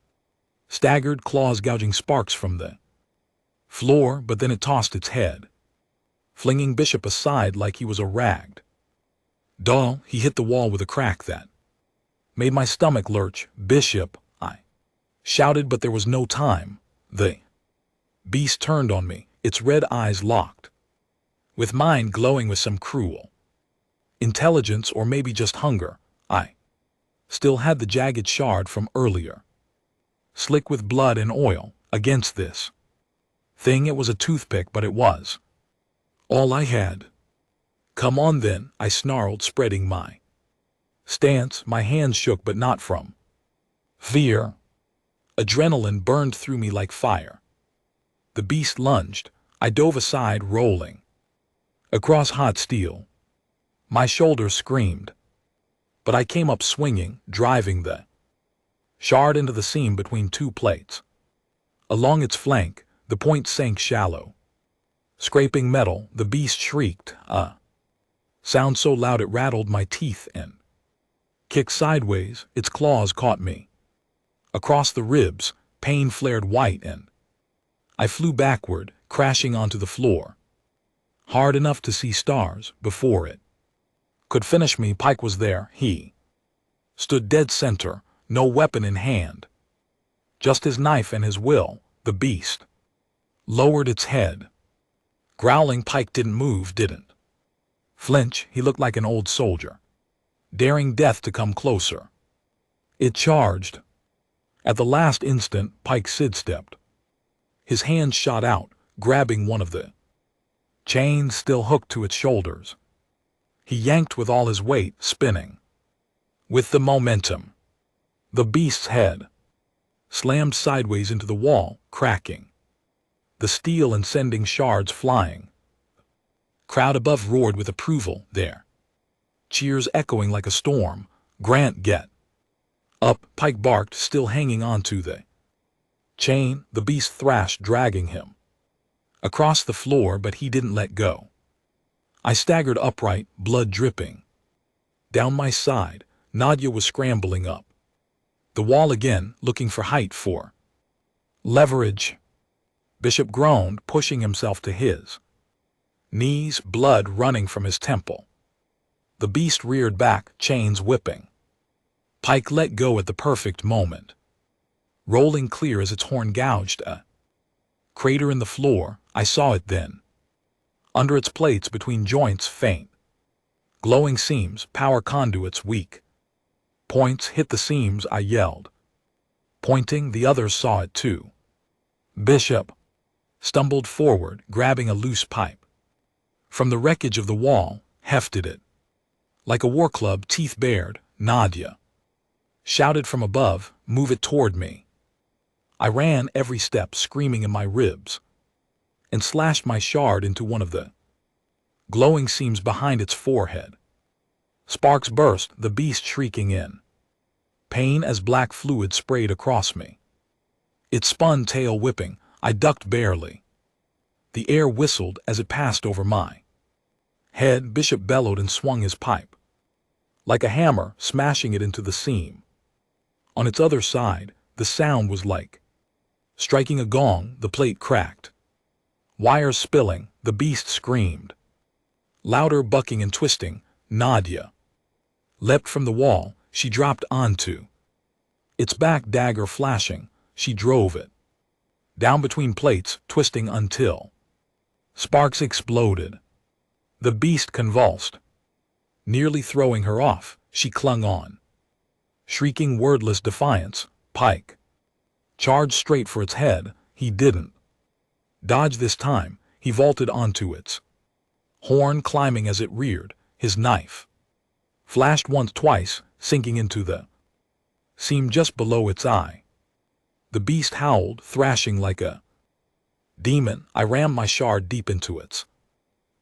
staggered, claws gouging sparks from the floor, but then it tossed its head, flinging Bishop aside like he was a ragged doll. He hit the wall with a crack that made my stomach lurch. "Bishop!" I shouted, but there was no time. The beast turned on me, its red eyes locked with mine, glowing with some cruel intelligence, or maybe just hunger. I still had the jagged shard from earlier, slick with blood and oil. Against this thing it was a toothpick, but it was all I had. "Come on then," I snarled, spreading my stance. My hands shook, but not from fear. Adrenaline burned through me like fire. The beast lunged. I dove aside, rolling across hot steel. My shoulders screamed, but I came up swinging, driving the shard into the seam between two plates. Along its flank, the point sank shallow, scraping metal. The beast shrieked, a sound so loud it rattled my teeth, and kicked sideways. Its claws caught me across the ribs. Pain flared white, and I flew backward, crashing onto the floor, hard enough to see stars. Before it could finish me, Pike was there. He stood dead center, no weapon in hand, just his knife and his will. The beast lowered its head, growling. Pike didn't move, didn't flinch. He looked like an old soldier, daring death to come closer. It charged. At the last instant, Pike sidestepped. His hands shot out, grabbing one of the chains still hooked to its shoulders. He yanked with all his weight, spinning with the momentum. The beast's head slammed sideways into the wall, cracking the steel and sending shards flying. Crowd above roared with approval, their cheers echoing like a storm. "Grant, get up!" Pike barked, still hanging on to the chain. The beast thrashed, dragging him across the floor, but he didn't let go. I staggered upright, blood dripping down my side. Nadia was scrambling up the wall again, looking for height for leverage. Bishop groaned, pushing himself to his knees, blood running from his temple. The beast reared back, chains whipping. Pike let go at the perfect moment, rolling clear as its horn gouged a crater in the floor. I saw it then. Under its plates, between joints, faint glowing seams, power conduits. Weak points hit the seams. I yelled, pointing. The others saw it too. Bishop stumbled forward, grabbing a loose pipe from the wreckage of the wall, hefted it like a war club, teeth bared. Nadia shouted from above, "Move it toward me." I ran every step, screaming in my ribs, and slashed my shard into one of the glowing seams behind its forehead. Sparks burst, the beast shrieking in pain as black fluid sprayed across me. It spun, tail whipping. I ducked barely. The air whistled as it passed over my head. Bishop bellowed and swung his pipe like a hammer, smashing it into the seam. On its other side, the sound was like striking a gong. The plate cracked, wires spilling. The beast screamed, louder, bucking and twisting. Nadia leapt from the wall. She dropped onto its back, dagger flashing. She drove it down between plates, twisting until sparks exploded. The beast convulsed, nearly throwing her off. She clung on, Shrieking wordless defiance, Pike charged straight for its head. He didn't dodge this time. He vaulted onto its horn, climbing as it reared. His knife flashed once, twice, sinking into the seam just below its eye. The beast howled, thrashing like a demon. I rammed my shard deep into its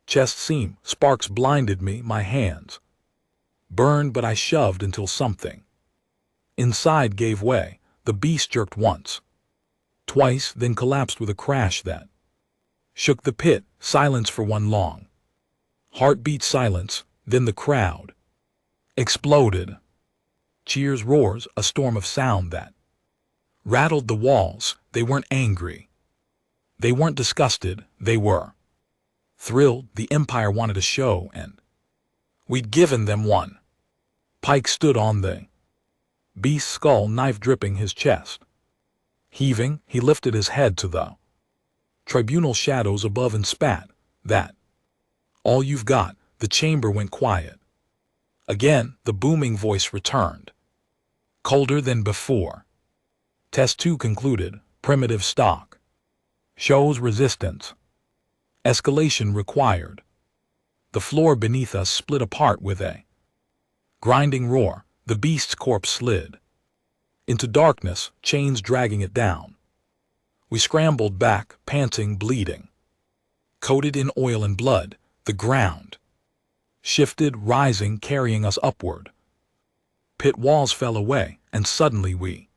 chest seam. Sparks blinded me. My hands burned, but I shoved until something inside gave way. The beast jerked once, twice, then collapsed with a crash that shook the pit. Silence for one long heartbeat. Silence. Then the crowd exploded. Cheers, roars, a storm of sound that rattled the walls. They weren't angry. They weren't disgusted. They were thrilled. The Empire wanted a show, and we'd given them one. Pike stood on the beast's skull, knife dripping his chest. Heaving, he lifted his head to the tribunal shadows above and spat. That all you've got? The chamber went quiet. Again, the booming voice returned, colder than before. Test 2 concluded. Primitive stock shows resistance. Escalation required. The floor beneath us split apart with a grinding roar. The beast's corpse slid into darkness, chains dragging it down. We scrambled back, panting, bleeding, coated in oil and blood. The ground shifted, rising, carrying us upward. Pit walls fell away, and suddenly we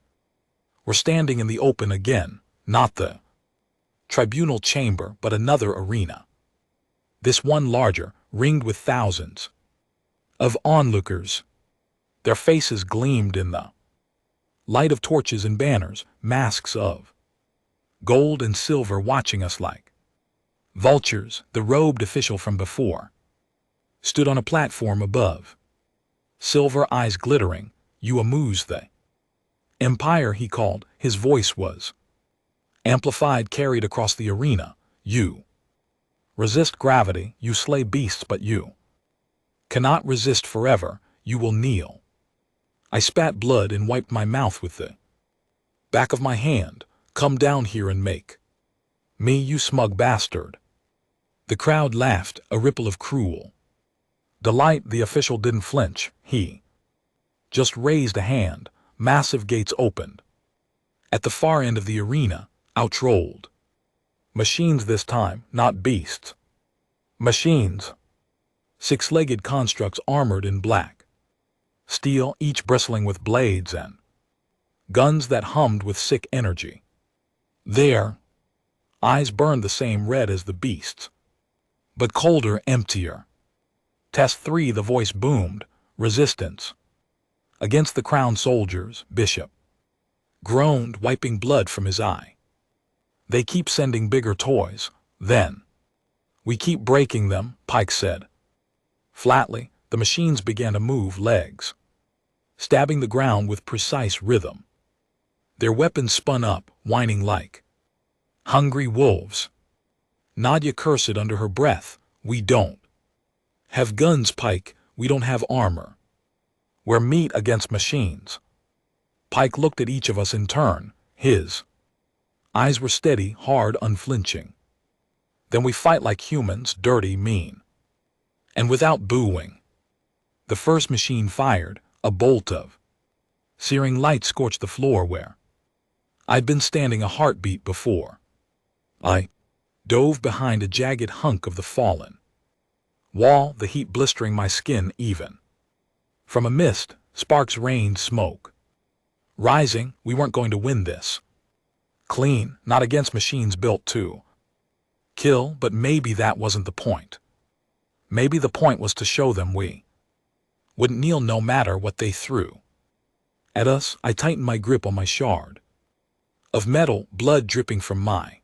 were standing in the open again. Not the tribunal chamber, but another arena. This one larger, ringed with thousands of onlookers. Their faces gleamed in the light of torches and banners, masks of gold and silver watching us like vultures. The robed official from before stood on a platform above, silver eyes glittering. You amuse the Empire, he called. His voice was amplified, carried across the arena. You resist gravity, you slay beasts, but you cannot resist forever. You will kneel. I spat blood and wiped my mouth with the back of my hand. Come down here and make me, you smug bastard. The crowd laughed, a ripple of cruel delight. The official didn't flinch. He just raised a hand. Massive gates opened. At the far end of the arena, out rolled machines, this time, not beasts. Machines. Six-legged constructs armored in black steel, each bristling with blades and guns that hummed with sick energy. Their eyes burned the same red as the beasts, but colder, emptier. Test 3, the voice boomed. Resistance. Against the crowned soldiers, Bishop groaned, wiping blood from his eye. They keep sending bigger toys, then we keep breaking them, Pike said. Flatly, the machines began to move, legs stabbing the ground with precise rhythm. Their weapons spun up, whining like hungry wolves. Nadia cursed under her breath. We don't have guns, Pike. We don't have armor. We're meat against machines. Pike looked at each of us in turn. His eyes were steady, hard, unflinching. Then we fight like humans, dirty, mean, and without booing. The first machine fired. A bolt of searing light scorched the floor where I'd been standing a heartbeat before. I dove behind a jagged hunk of the fallen wall, the heat blistering my skin even. From a mist, sparks rained, smoke rising. We weren't going to win this clean, not against machines built to kill, but maybe that wasn't the point. Maybe the point was to show them we wouldn't kneel no matter what they threw at us. I tightened my grip on my shard of metal, blood dripping from my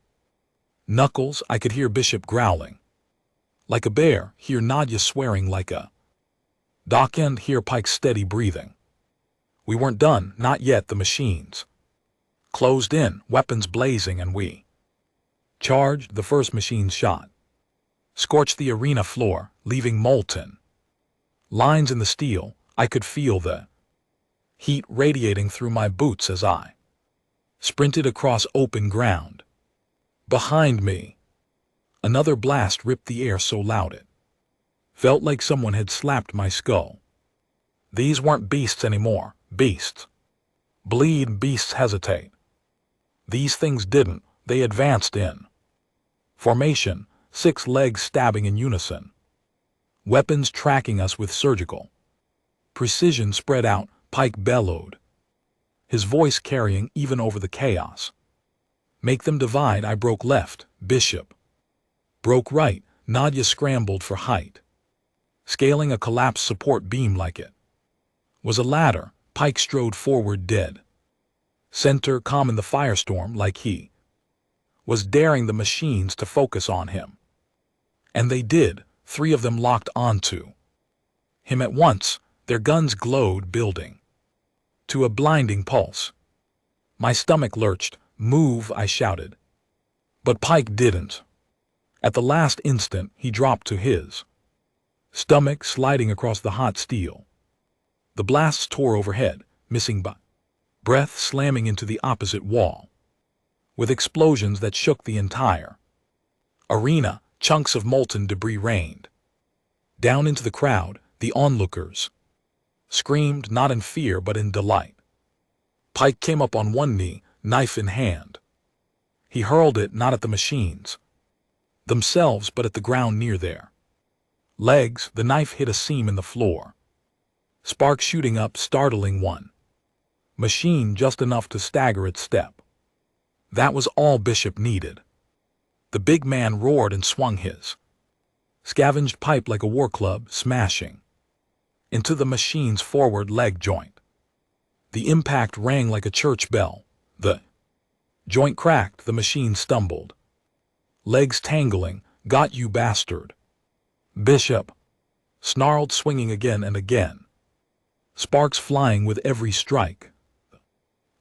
knuckles. I could hear Bishop growling like a bear, hear Nadia swearing like a dockend, hear Pike's steady breathing. We weren't done, not yet. The machines closed in, weapons blazing, and we charged. The first machine's shot scorched the arena floor, leaving molten lines in the steel. I could feel the heat radiating through my boots as I sprinted across open ground. Behind me, another blast ripped the air so loud it felt like someone had slapped my skull. These weren't beasts anymore. Beasts bleed, beasts hesitate. These things didn't. They advanced in formation, 6 legs stabbing in unison. Weapons tracking us with surgical precision spread out, Pike bellowed, his voice carrying even over the chaos. Make them divide, I broke left, Bishop broke right, Nadia scrambled for height. Scaling a collapsed support beam like it was a ladder, Pike strode forward dead center, calm in the firestorm, like he was daring the machines to focus on him. And they did. 3 of them locked onto him at once, their guns glowed, building to a blinding pulse. My stomach lurched. Move, I shouted. But Pike didn't. At the last instant, he dropped to his stomach, sliding across the hot steel. The blasts tore overhead, missing by breath, slamming into the opposite wall, with explosions that shook the entire arena. Chunks of molten debris rained down into the crowd. The onlookers screamed, not in fear but in delight. Pike came up on one knee, knife in hand. He hurled it not at the machines themselves but at the ground near their legs. The knife hit a seam in the floor, sparks shooting up, startling one machine just enough to stagger its step. That was all Bishop needed. The big man roared and swung his scavenged pipe like a war club, smashing into the machine's forward leg joint. The impact rang like a church bell. The joint cracked, the machine stumbled, legs tangling. Got you, bastard! Bishop snarled, swinging again and again, sparks flying with every strike.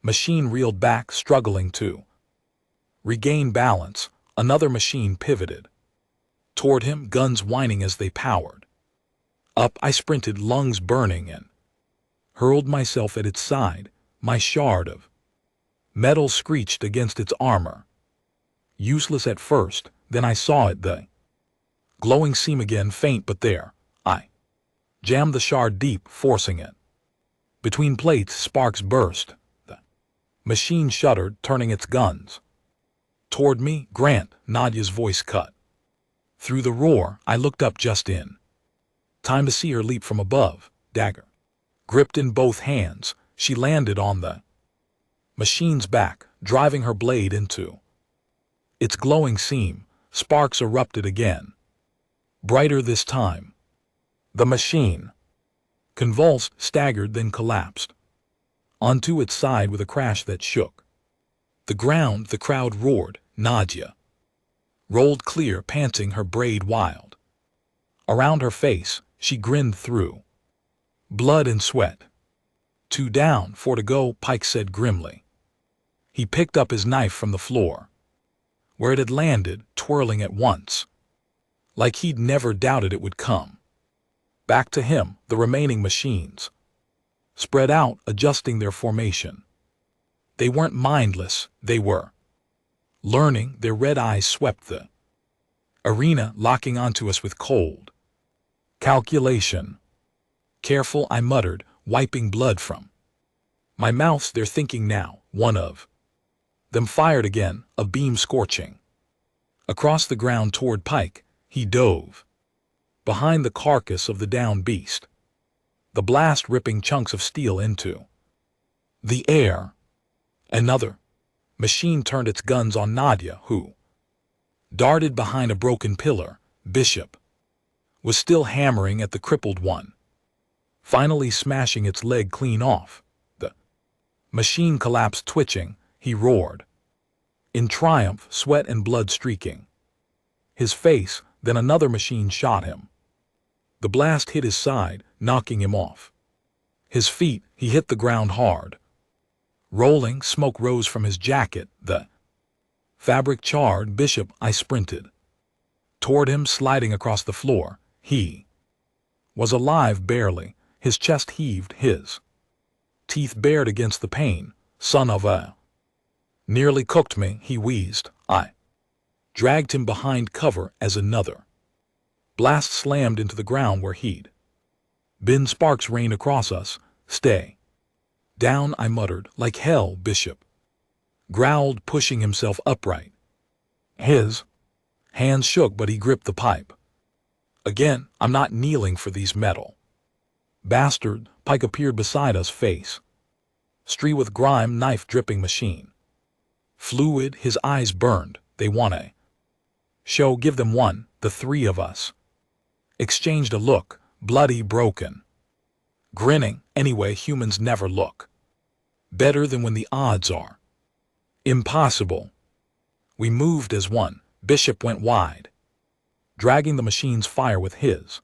Machine reeled back, struggling to regain balance. Another machine pivoted toward him, guns whining as they powered up. I sprinted, lungs burning, and hurled myself at its side. My shard of metal screeched against its armor. Useless at first, then I saw it, the glowing seam again, faint but there. I jammed the shard deep, forcing it between plates. Sparks burst. The machine shuddered, turning its guns toward me. Grant, Nadia's voice cut through the roar. I looked up just in time to see her leap from above, dagger gripped in both hands. She landed on the machine's back, driving her blade into its glowing seam. Sparks erupted again, brighter this time. The machine convulsed, staggered, then collapsed onto its side with a crash that shook the ground. The crowd roared. Nadia rolled clear, panting, her braid wild around her face. She grinned through blood and sweat. 2 down, 4 to go, Pike said grimly. He picked up his knife from the floor, where it had landed, twirling at once, like he'd never doubted it would come back to him. The remaining machines spread out, adjusting their formation. They weren't mindless, they were learning. Their red eyes swept the arena, locking onto us with cold calculation. Careful, I muttered, wiping blood from my mouth. They're thinking now. One of them fired again, a beam scorching across the ground toward Pike. He dove behind the carcass of the downed beast, the blast ripping chunks of steel into the air. Another machine turned its guns on Nadia, who darted behind a broken pillar. Bishop was still hammering at the crippled one, finally smashing its leg clean off. The machine collapsed, twitching. He roared in triumph, sweat and blood streaking his face. Then another machine shot him. The blast hit his side, knocking him off his feet. He hit the ground hard, rolling. Smoke rose from his jacket. The fabric charred. Bishop, I sprinted toward him, sliding across the floor. He was alive, barely. His chest heaved, his teeth bared against the pane. Son of a... Nearly cooked me, he wheezed. I dragged him behind cover as another blast slammed into the ground where he'd been. Sparks rained across us. Stay down, I muttered. Like hell, Bishop growled, pushing himself upright. His hands shook, but he gripped the pipe. Again, I'm not kneeling for these metal bastard. Pike appeared beside us, face streaked with grime, knife dripping, machine fluid. His eyes burned. They want a show. Give them one. The three of us exchanged a look, bloody, broken, grinning. Anyway, humans never look better than when the odds are impossible. We moved as one. Bishop went wide, dragging the machine's fire with his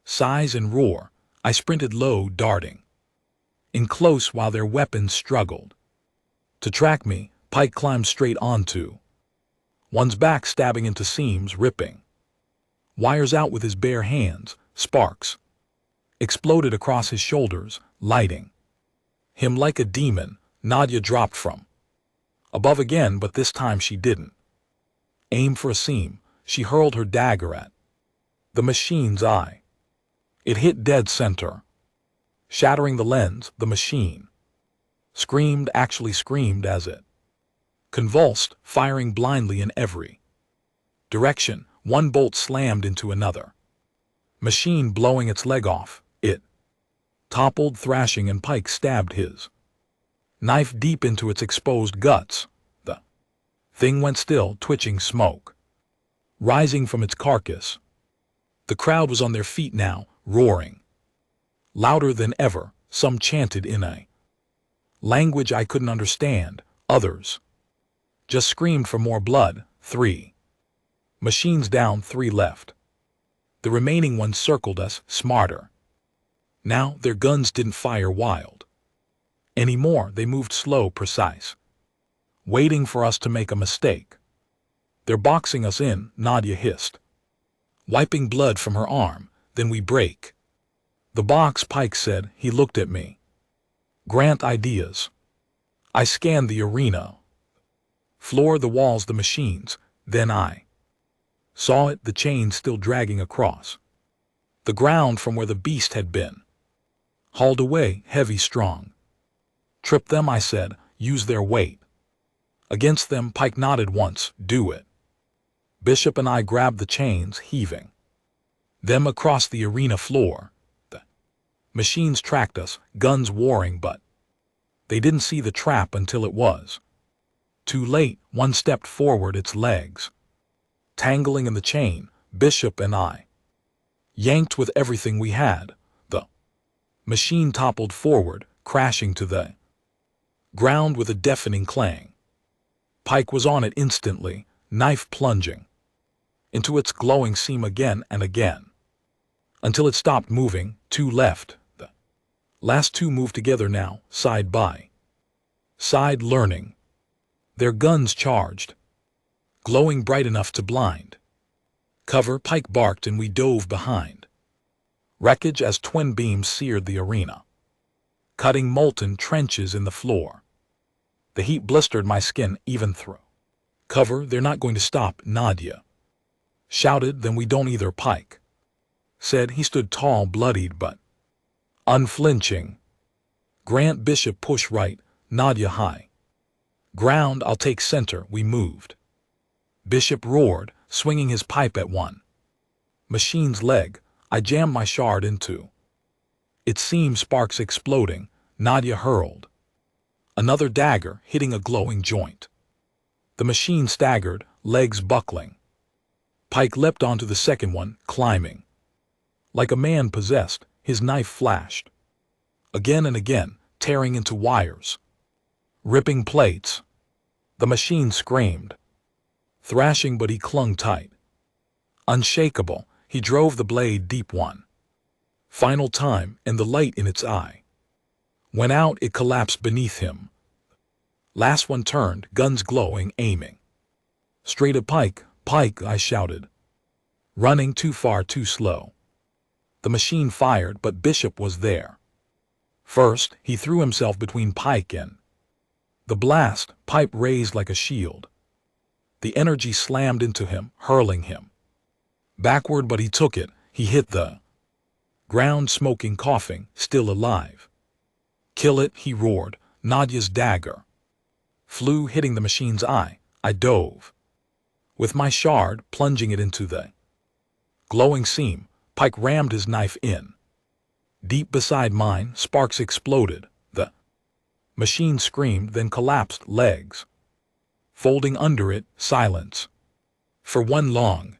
size and roar. I sprinted low, darting in close while their weapons struggled to track me. Pike climbed straight onto one's back, stabbing into seams, ripping wires out with his bare hands. Sparks exploded across his shoulders, lighting him like a demon. Nadia dropped from above again, but this time she didn't aim for a seam. She hurled her dagger at the machine's eye. It hit dead center, shattering the lens. The machine screamed, actually screamed, as it convulsed, firing blindly in every direction. One bolt slammed into another machine, blowing its leg off. It toppled, thrashing, and Pike stabbed his knife deep into its exposed guts. The thing went still, twitching, smoke rising from its carcass. The crowd was on their feet now, roaring louder than ever. Some chanted in a language I couldn't understand. Others just screamed for more blood. 3 machines down, 3 left. The remaining ones circled us, smarter now. Their guns didn't fire wild anymore. They moved slow, precise, waiting for us to make a mistake. They're boxing us in, Nadia hissed, wiping blood from her arm. Then we break the box, Pike said. He looked at me. Grant ideas. I scanned the arena floor, the walls, the machines. Then I saw it, the chain still dragging across the ground from where the beast had been hauled away, heavy, strong. Trip them, I said. Use their weight against them. Pike nodded once. Do it. Bishop and I grabbed the chains, heaving them across the arena floor. The machines tracked us, guns warring, but they didn't see the trap until it was too late. One stepped forward, its legs tangling in the chain. Bishop and I yanked with everything we had. The machine toppled forward, crashing to the ground with a deafening clang. Pike was on it instantly, knife plunging into its glowing seam again and again, until it stopped moving. 2 left. The last 2 moved together now, side by side, learning. Their guns charged, glowing bright enough to blind. Cover, Pike barked, and we dove behind wreckage as twin beams seared the arena, cutting molten trenches in the floor. The heat blistered my skin even through cover. They're not going to stop, Nadia shouted. Then we don't either, Pike said. He stood tall, bloodied, but unflinching. Grant. Bishop, push right. Nadia, high ground. I'll take center. We moved. Bishop roared, swinging his pipe at one machine's leg. I jammed my shard into its seam, sparks exploding. Nadia hurled another dagger, hitting a glowing joint. The machine staggered, legs buckling. Pike leapt onto the second one, climbing like a man possessed. His knife flashed again and again, tearing into wires, ripping plates. The machine screamed, thrashing, but he clung tight. Unshakable, he drove the blade deep one final time, and the light in its eye went out. It collapsed beneath him. Last one turned, guns glowing, aiming straight at Pike. Pike, I shouted, running too far, too slow. The machine fired, but Bishop was there, First, he threw himself between Pike and the blast, pipe raised like a shield. The energy slammed into him, hurling him backward, but he took it. He hit the ground, smoking, coughing, still alive. Kill it, he roared. Nadia's dagger flew, hitting the machine's eye. I dove with my shard, plunging it into the glowing seam. Pike rammed his knife in. Deep beside mine, sparks exploded. The machine screamed, then collapsed, legs folding under it. Silence. For one long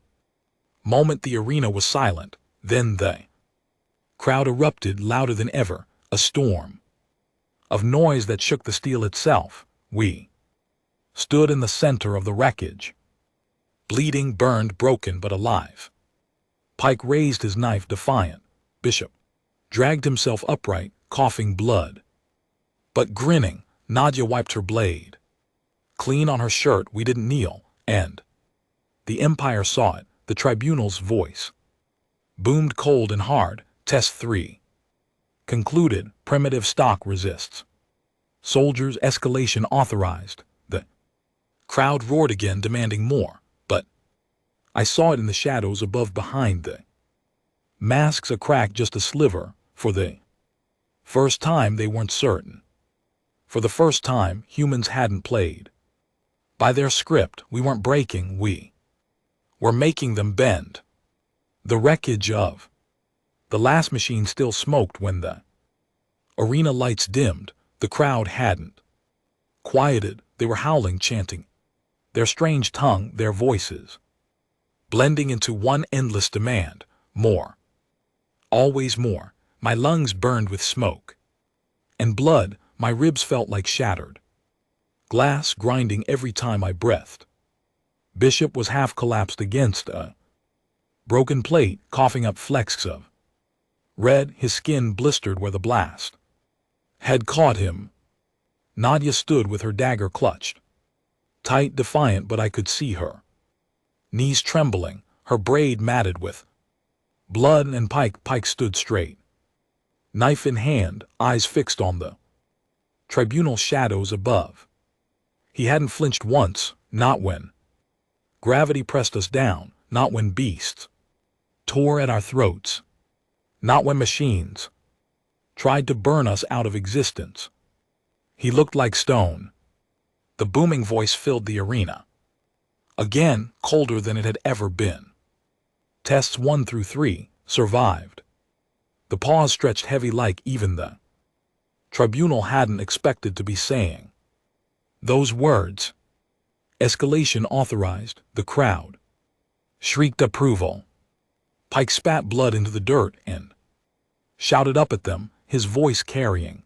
moment the arena was silent. Then the crowd erupted louder than ever, a storm of noise that shook the steel itself. We stood in the center of the wreckage, bleeding, burned, broken, but alive. Pike raised his knife, defiant. Bishop dragged himself upright, coughing blood, but grinning. Nadia wiped her blade clean on her shirt. We didn't kneel, and the Empire saw it. The tribunal's voice boomed cold and hard. Test 3 concluded. Primitive stock resists. Soldiers, escalation authorized. The crowd roared again, demanding more, but I saw it in the shadows above, behind the masks, a crack, just a sliver. For the first time they weren't certain. For the first time, humans hadn't played by their script. We weren't breaking, we were making them bend. The wreckage of the last machine still smoked when the arena lights dimmed. The crowd hadn't quieted. They were howling, chanting their strange tongue, their voices blending into one endless demand. More. Always more. My lungs burned with smoke and blood. My ribs felt like shattered glass, grinding every time I breathed. Bishop was half collapsed against a broken plate, coughing up flecks of red, his skin blistered where the blast had caught him. Nadia stood with her dagger clutched tight, defiant, but I could see her knees trembling, her braid matted with blood. And Pike stood straight, knife in hand, eyes fixed on the tribunal shadows above. He hadn't flinched once, not when gravity pressed us down, not when beasts tore at our throats, not when machines tried to burn us out of existence. He looked like stone. The booming voice filled the arena again, colder than it had ever been. Tests 1 through 3 survived. The pause stretched heavy, like even the tribunal hadn't expected to be saying those words. Escalation authorized. The crowd shrieked approval. Pike spat blood into the dirt and shouted up at them, his voice carrying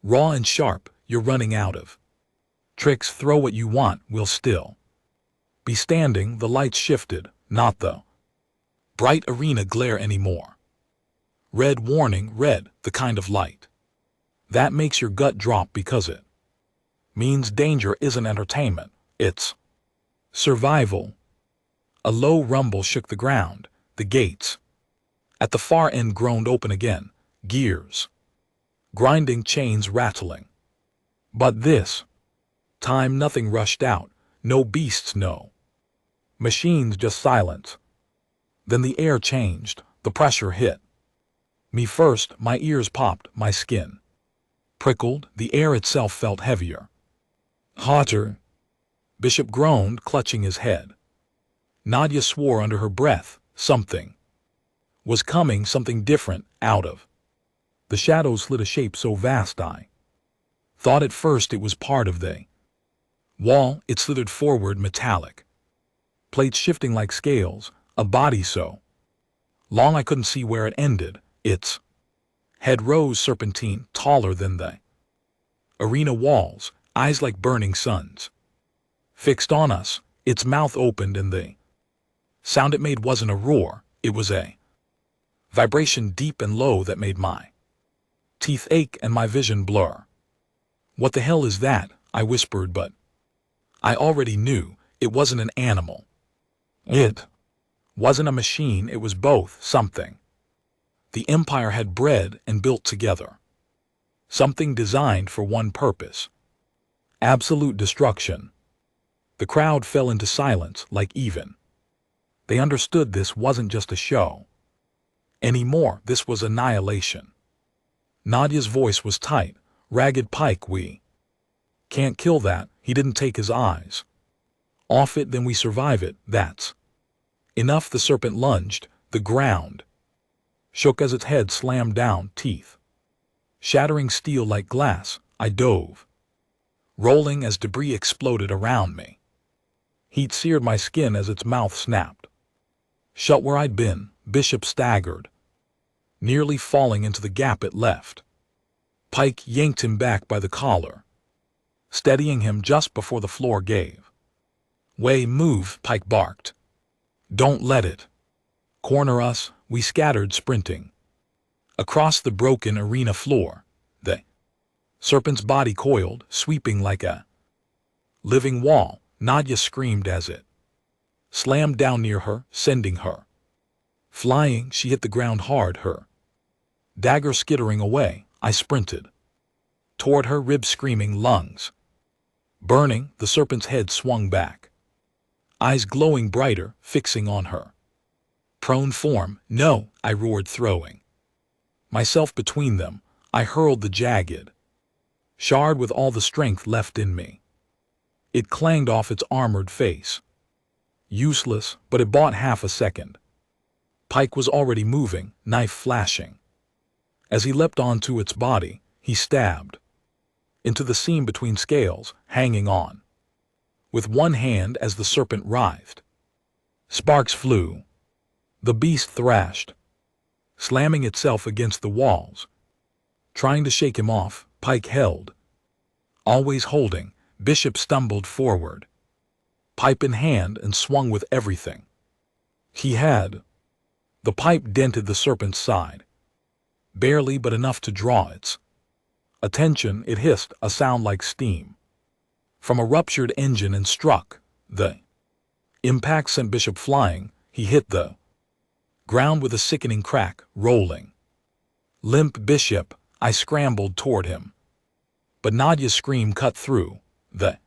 raw and sharp. You're running out of tricks. Throw what you want. We'll still be standing. The lights shifted, not the bright arena glare anymore. Red warning, red, the kind of light that makes your gut drop because it means danger isn't entertainment, it's survival. A low rumble shook the ground. The gates at the far end groaned open again, gears grinding, chains rattling. But this time nothing rushed out, no beasts, no machines, just silence. Then the air changed, the pressure hit me first. My ears popped, my skin prickled, the air itself felt heavier, hotter. Bishop groaned, clutching his head. Nadia swore under her breath. Something was coming, something different. Out of the shadows slid a shape so vast I thought at first it was part of the wall. It slithered forward, metallic plates shifting like scales, a body so long I couldn't see where it ended. Its head rose serpentine, taller than the arena walls, eyes like burning suns fixed on us. Its mouth opened, and the sound it made wasn't a roar, it was a vibration, deep and low, that made my teeth ache and my vision blur. What the hell is that? I whispered, but I already knew. It wasn't an animal. It wasn't a machine. It was both. Something the Empire had bred and built together. Something designed for one purpose: absolute destruction. The crowd fell into silence like even. They understood this wasn't just a show. Anymore, this was annihilation. Nadia's voice was tight. Ragged Pike, we can't kill that. He didn't take his eyes off it, then we survive it, that's enough. The serpent lunged. The ground shook as its head slammed down, teeth shattering steel like glass. I dove, rolling as debris exploded around me. Heat seared my skin as its mouth snapped shut where I'd been. Bishop staggered, nearly falling into the gap it left. Pike yanked him back by the collar, steadying him just before the floor gave way. Move, Pike barked. Don't let it corner us. We scattered, sprinting across the broken arena floor. The serpent's body coiled, sweeping like a living wall. Nadia screamed as it slammed down near her, sending her flying. She hit the ground hard, her dagger skittering away. I sprinted toward her, ribs screaming, lungs burning. The serpent's head swung back, eyes glowing brighter, fixing on her prone form. No, I roared, throwing myself between them. I hurled the jagged shard with all the strength left in me. It clanged off its armored face. Useless, but it bought half a second. Pike was already moving, knife flashing. As he leapt onto its body, he stabbed into the seam between scales, hanging on with one hand as the serpent writhed. Sparks flew. The beast thrashed, slamming itself against the walls. Trying to shake him off, Pike held, always holding. Bishop stumbled forward, pipe in hand, and swung with everything he had. The pipe dented the serpent's side, barely, but enough to draw its attention. It hissed, a sound like steam from a ruptured engine, and struck. The impact sent Bishop flying. He hit the ground with a sickening crack, rolling limp. Bishop, I scrambled toward him, but Nadia's scream cut through. The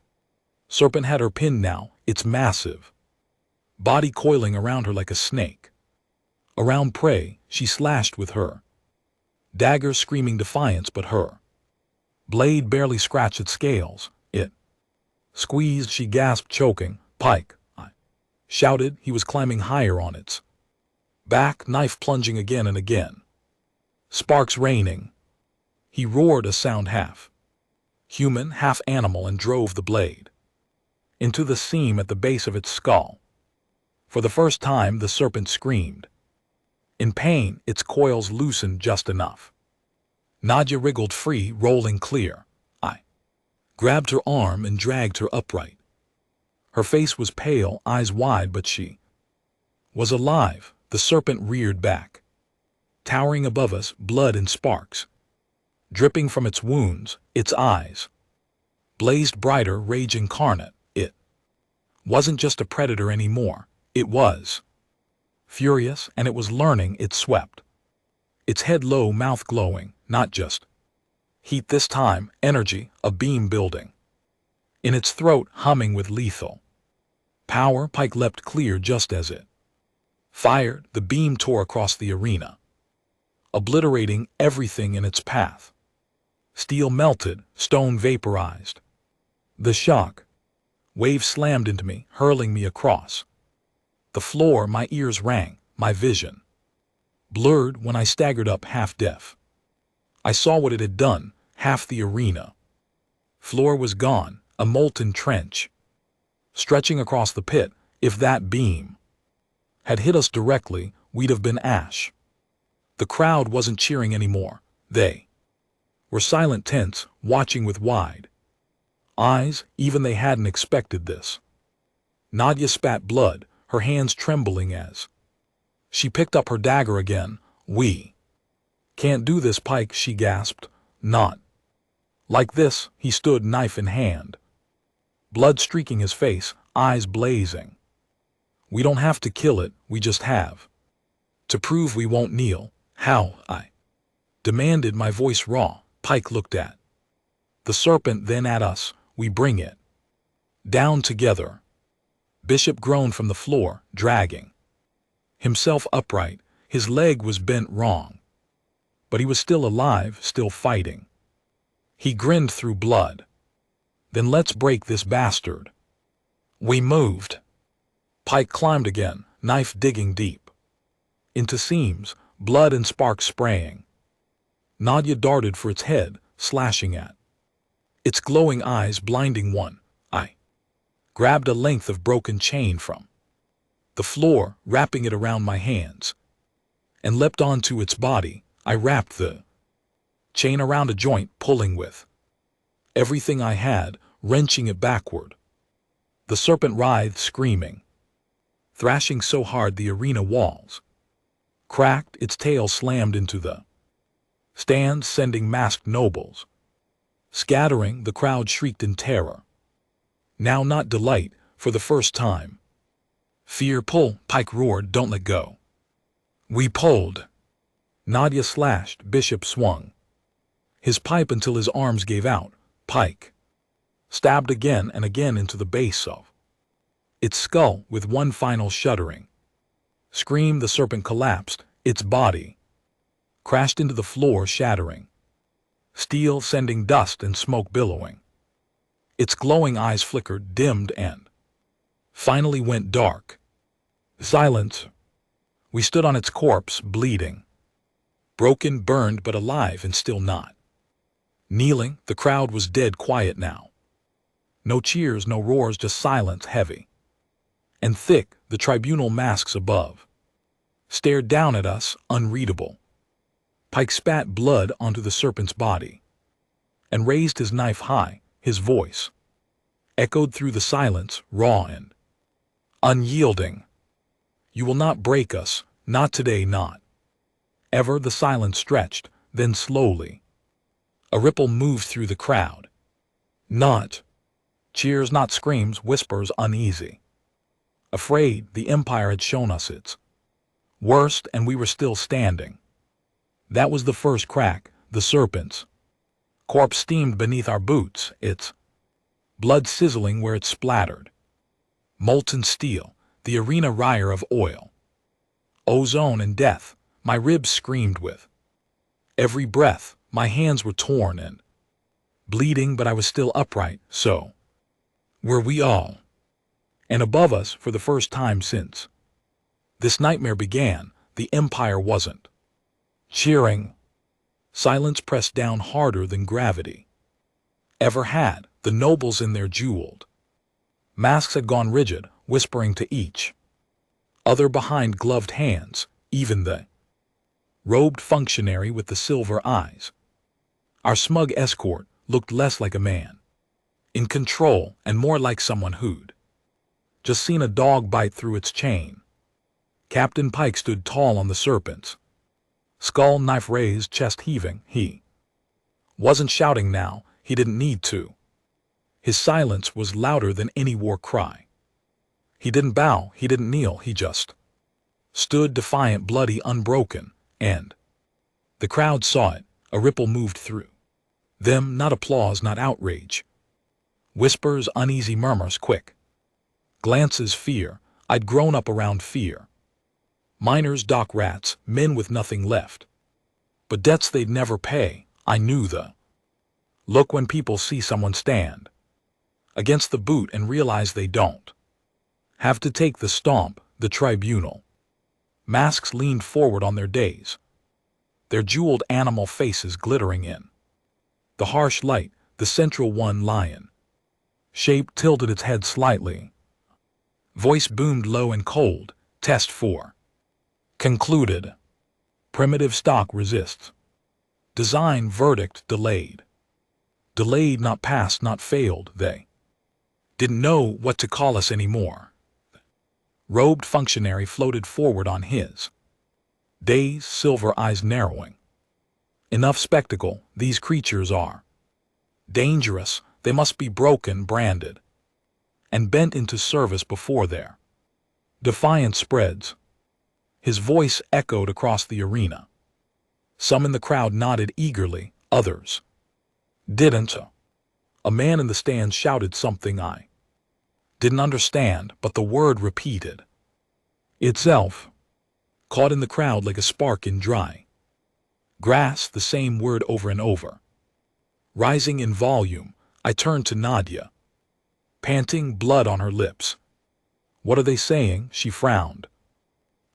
serpent had her pinned now, its massive body coiling around her like a snake around prey. She slashed with her dagger, screaming defiance, but her blade barely scratched its scales. It squeezed. She gasped, choking. Pike, I shouted. He was climbing higher on its back, knife plunging again and again. Sparks raining. He roared, a sound half human, half animal, and drove the blade into the seam at the base of its skull. For the first time, the serpent screamed in pain. Its coils loosened just enough. Nadia wriggled free, rolling clear. I grabbed her arm and dragged her upright. Her face was pale, eyes wide, but she was alive. The serpent reared back, towering above us, blood and sparks dripping from its wounds. Its eyes blazed brighter, rage incarnate. It wasn't just a predator anymore. It was furious, and it was learning. It swept its head low, mouth glowing, not just heat this time, energy, a beam building in its throat, humming with lethal power. Pike leapt clear just as it fired. The beam tore across the arena, obliterating everything in its path. Steel melted, stone vaporized. The shock wave slammed into me, hurling me across the floor. My ears rang, my vision blurred. When I staggered up, half deaf, I saw what it had done. Half the arena floor was gone, a molten trench stretching across the pit. If that beam had hit us directly, we'd have been ash. The crowd wasn't cheering anymore. They were silent, tense, watching with wide eyes. Even they hadn't expected this. Nadia spat blood, her hands trembling as she picked up her dagger again. We can't do this, Pike, she gasped. Not like this. He stood, knife in hand, blood streaking his face, eyes blazing. We don't have to kill it, we just have to prove we won't kneel. How? I demanded, my voice raw. Pike looked at the serpent, then at us. We bring it down together. Bishop groaned from the floor, dragging himself upright. His leg was bent wrong, but he was still alive, still fighting. He grinned through blood. Then let's break this bastard. We moved. Pike climbed again, knife digging deep into seams, blood and sparks spraying. Nadia darted for its head, slashing at its glowing eyes, blinding one. I grabbed a length of broken chain from the floor, wrapping it around my hands, and leapt onto its body. I wrapped the chain around a joint, pulling with everything I had, wrenching it backward. The serpent writhed, screaming, thrashing so hard the arena walls cracked. Its tail slammed into the stands, sending masked nobles scattering. The crowd shrieked in terror. Now not delight, for the first time. Fear. Pull, Pike roared, don't let go. We pulled. Nadia slashed, Bishop swung his pipe until his arms gave out. Pike stabbed again and again into the base of its skull with one final shuddering scream. The serpent collapsed, its body crashed into the floor, shattering steel, sending dust and smoke billowing. Its glowing eyes flickered, dimmed, and finally went dark. Silence. We stood on its corpse, bleeding, broken, burned, but alive and still not kneeling. The crowd was dead quiet now. No cheers, no roars, just silence, heavy and thick. The tribunal masks above stared down at us, unreadable. Pike spat blood onto the serpent's body and raised his knife high. His voice echoed through the silence, raw and unyielding. You will not break us, not today, not ever. The silence stretched, then slowly a ripple moved through the crowd. Not cheers, not screams, whispers, uneasy, afraid. The Empire had shown us its worst, and we were still standing. That was the first crack. The serpent's corpse steamed beneath our boots, its blood sizzling where it splattered. Molten steel, the arena wire of oil, ozone and death. My ribs screamed with every breath. My hands were torn and bleeding, but I was still upright. So were we all. And above us, for the first time since this nightmare began, the Empire wasn't cheering. Silence pressed down harder than gravity ever had. The nobles in their jeweled masks had gone rigid, whispering to each other behind gloved hands. Even the robed functionary with the silver eyes, our smug escort, looked less like a man in control and more like someone who'd just seen a dog bite through its chain. Captain Pike stood tall on the serpent's skull, knife raised, chest heaving. He wasn't shouting now. He didn't need to. His silence was louder than any war cry. He didn't bow, he didn't kneel, he just stood defiant, bloody, unbroken, and the crowd saw it. A ripple moved through them, not applause, not outrage. Whispers, uneasy murmurs, quick glances, fear. I'd grown up around fear. Miners, dock rats, men with nothing left but debts they'd never pay. I knew the look when people see someone stand against the boot and realize they don't have to take the stomp. The tribunal masks leaned forward on their days, their jeweled animal faces glittering in the harsh light. The central one, lion shaped, tilted its head slightly. Voice boomed low and cold. Test 4 concluded. Primitive stock resists. Design verdict delayed. Delayed, not passed, not failed. They didn't know what to call us anymore. Robed functionary floated forward on his days, silver eyes narrowing. Enough spectacle. These creatures are dangerous. They must be broken, branded, and bent into service before their defiance spreads. His voice echoed across the arena. Some in the crowd nodded eagerly, others Didn't. A man in the stands shouted something I didn't understand, but the word repeated itself, caught in the crowd like a spark in dry grass, the same word over and over. Rising in volume, I turned to Nadia, panting, blood on her lips. What are they saying? She frowned,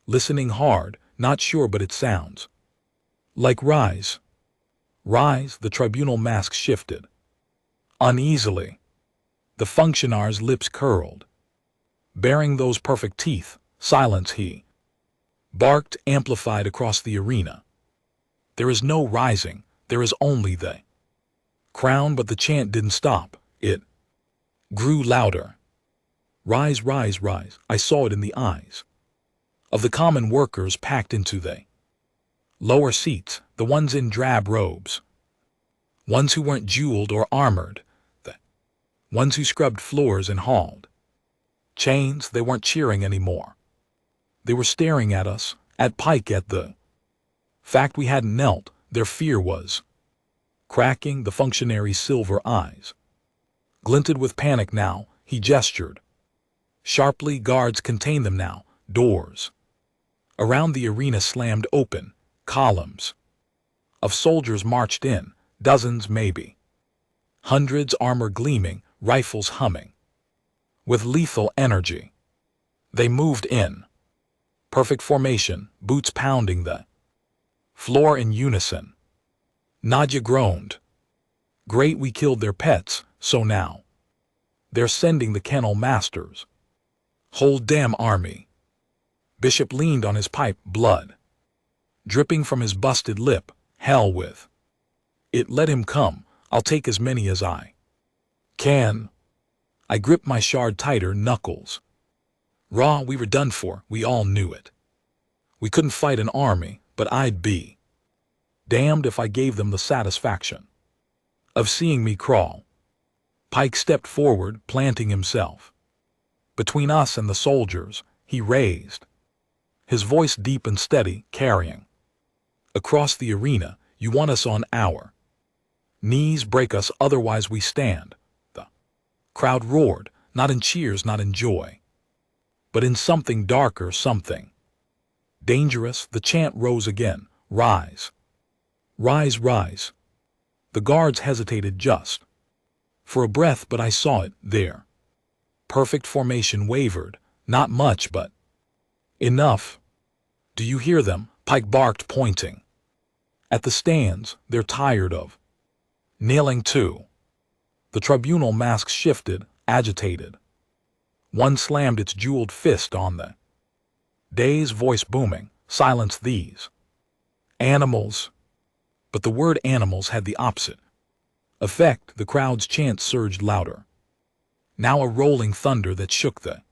listening hard, not sure, but it sounds like rise. Rise. The tribunal mask shifted uneasily. The functionary's lips curled. Bearing those perfect teeth, silence, he barked, amplified across the arena. There is no rising, there is only the crown. But the chant didn't stop. It grew louder. Rise, rise, rise. I saw it in the eyes of the common workers packed into the lower seats, the ones in drab robes, ones who weren't jeweled or armored, the ones who scrubbed floors and hauled chains. They weren't cheering anymore. They were staring at us, at Pike, at the fact we hadn't knelt. Their fear was cracking. The functionary's silver eyes glinted with panic now. He gestured sharply. Guards, contain them now. Doors around the arena slammed open. Columns of soldiers marched in, dozens, maybe hundreds, armor gleaming, rifles humming with lethal energy. They moved in perfect formation, boots pounding the floor in unison. Nadia groaned. Great, we killed their pets, so now they're sending the kennel masters. Whole damn army. Bishop leaned on his pipe, blood dripping from his busted lip. Hell with it, let him come. I'll take as many as I can. I gripped my shard tighter, knuckles raw. We were done for, we all knew it. We couldn't fight an army, but I'd be damned if I gave them the satisfaction of seeing me crawl. Pike stepped forward, planting himself between us and the soldiers. He raised his voice, deep and steady, carrying across the arena. You want us on our knees, break us, otherwise we stand. The crowd roared, not in cheers, not in joy, but in something darker, something dangerous. The chant rose again. Rise. Rise, rise. The guards hesitated just for a breath, but I saw it. Their perfect formation wavered, not much, but enough. Do you hear them? Pike barked, pointing at the stands. They're tired of nailing too. The tribunal mask shifted, agitated. One slammed its jeweled fist on the dais, voice booming. Silence these animals. But the word animals had the opposite effect. The crowd's chant surged louder. Now a rolling thunder that shook the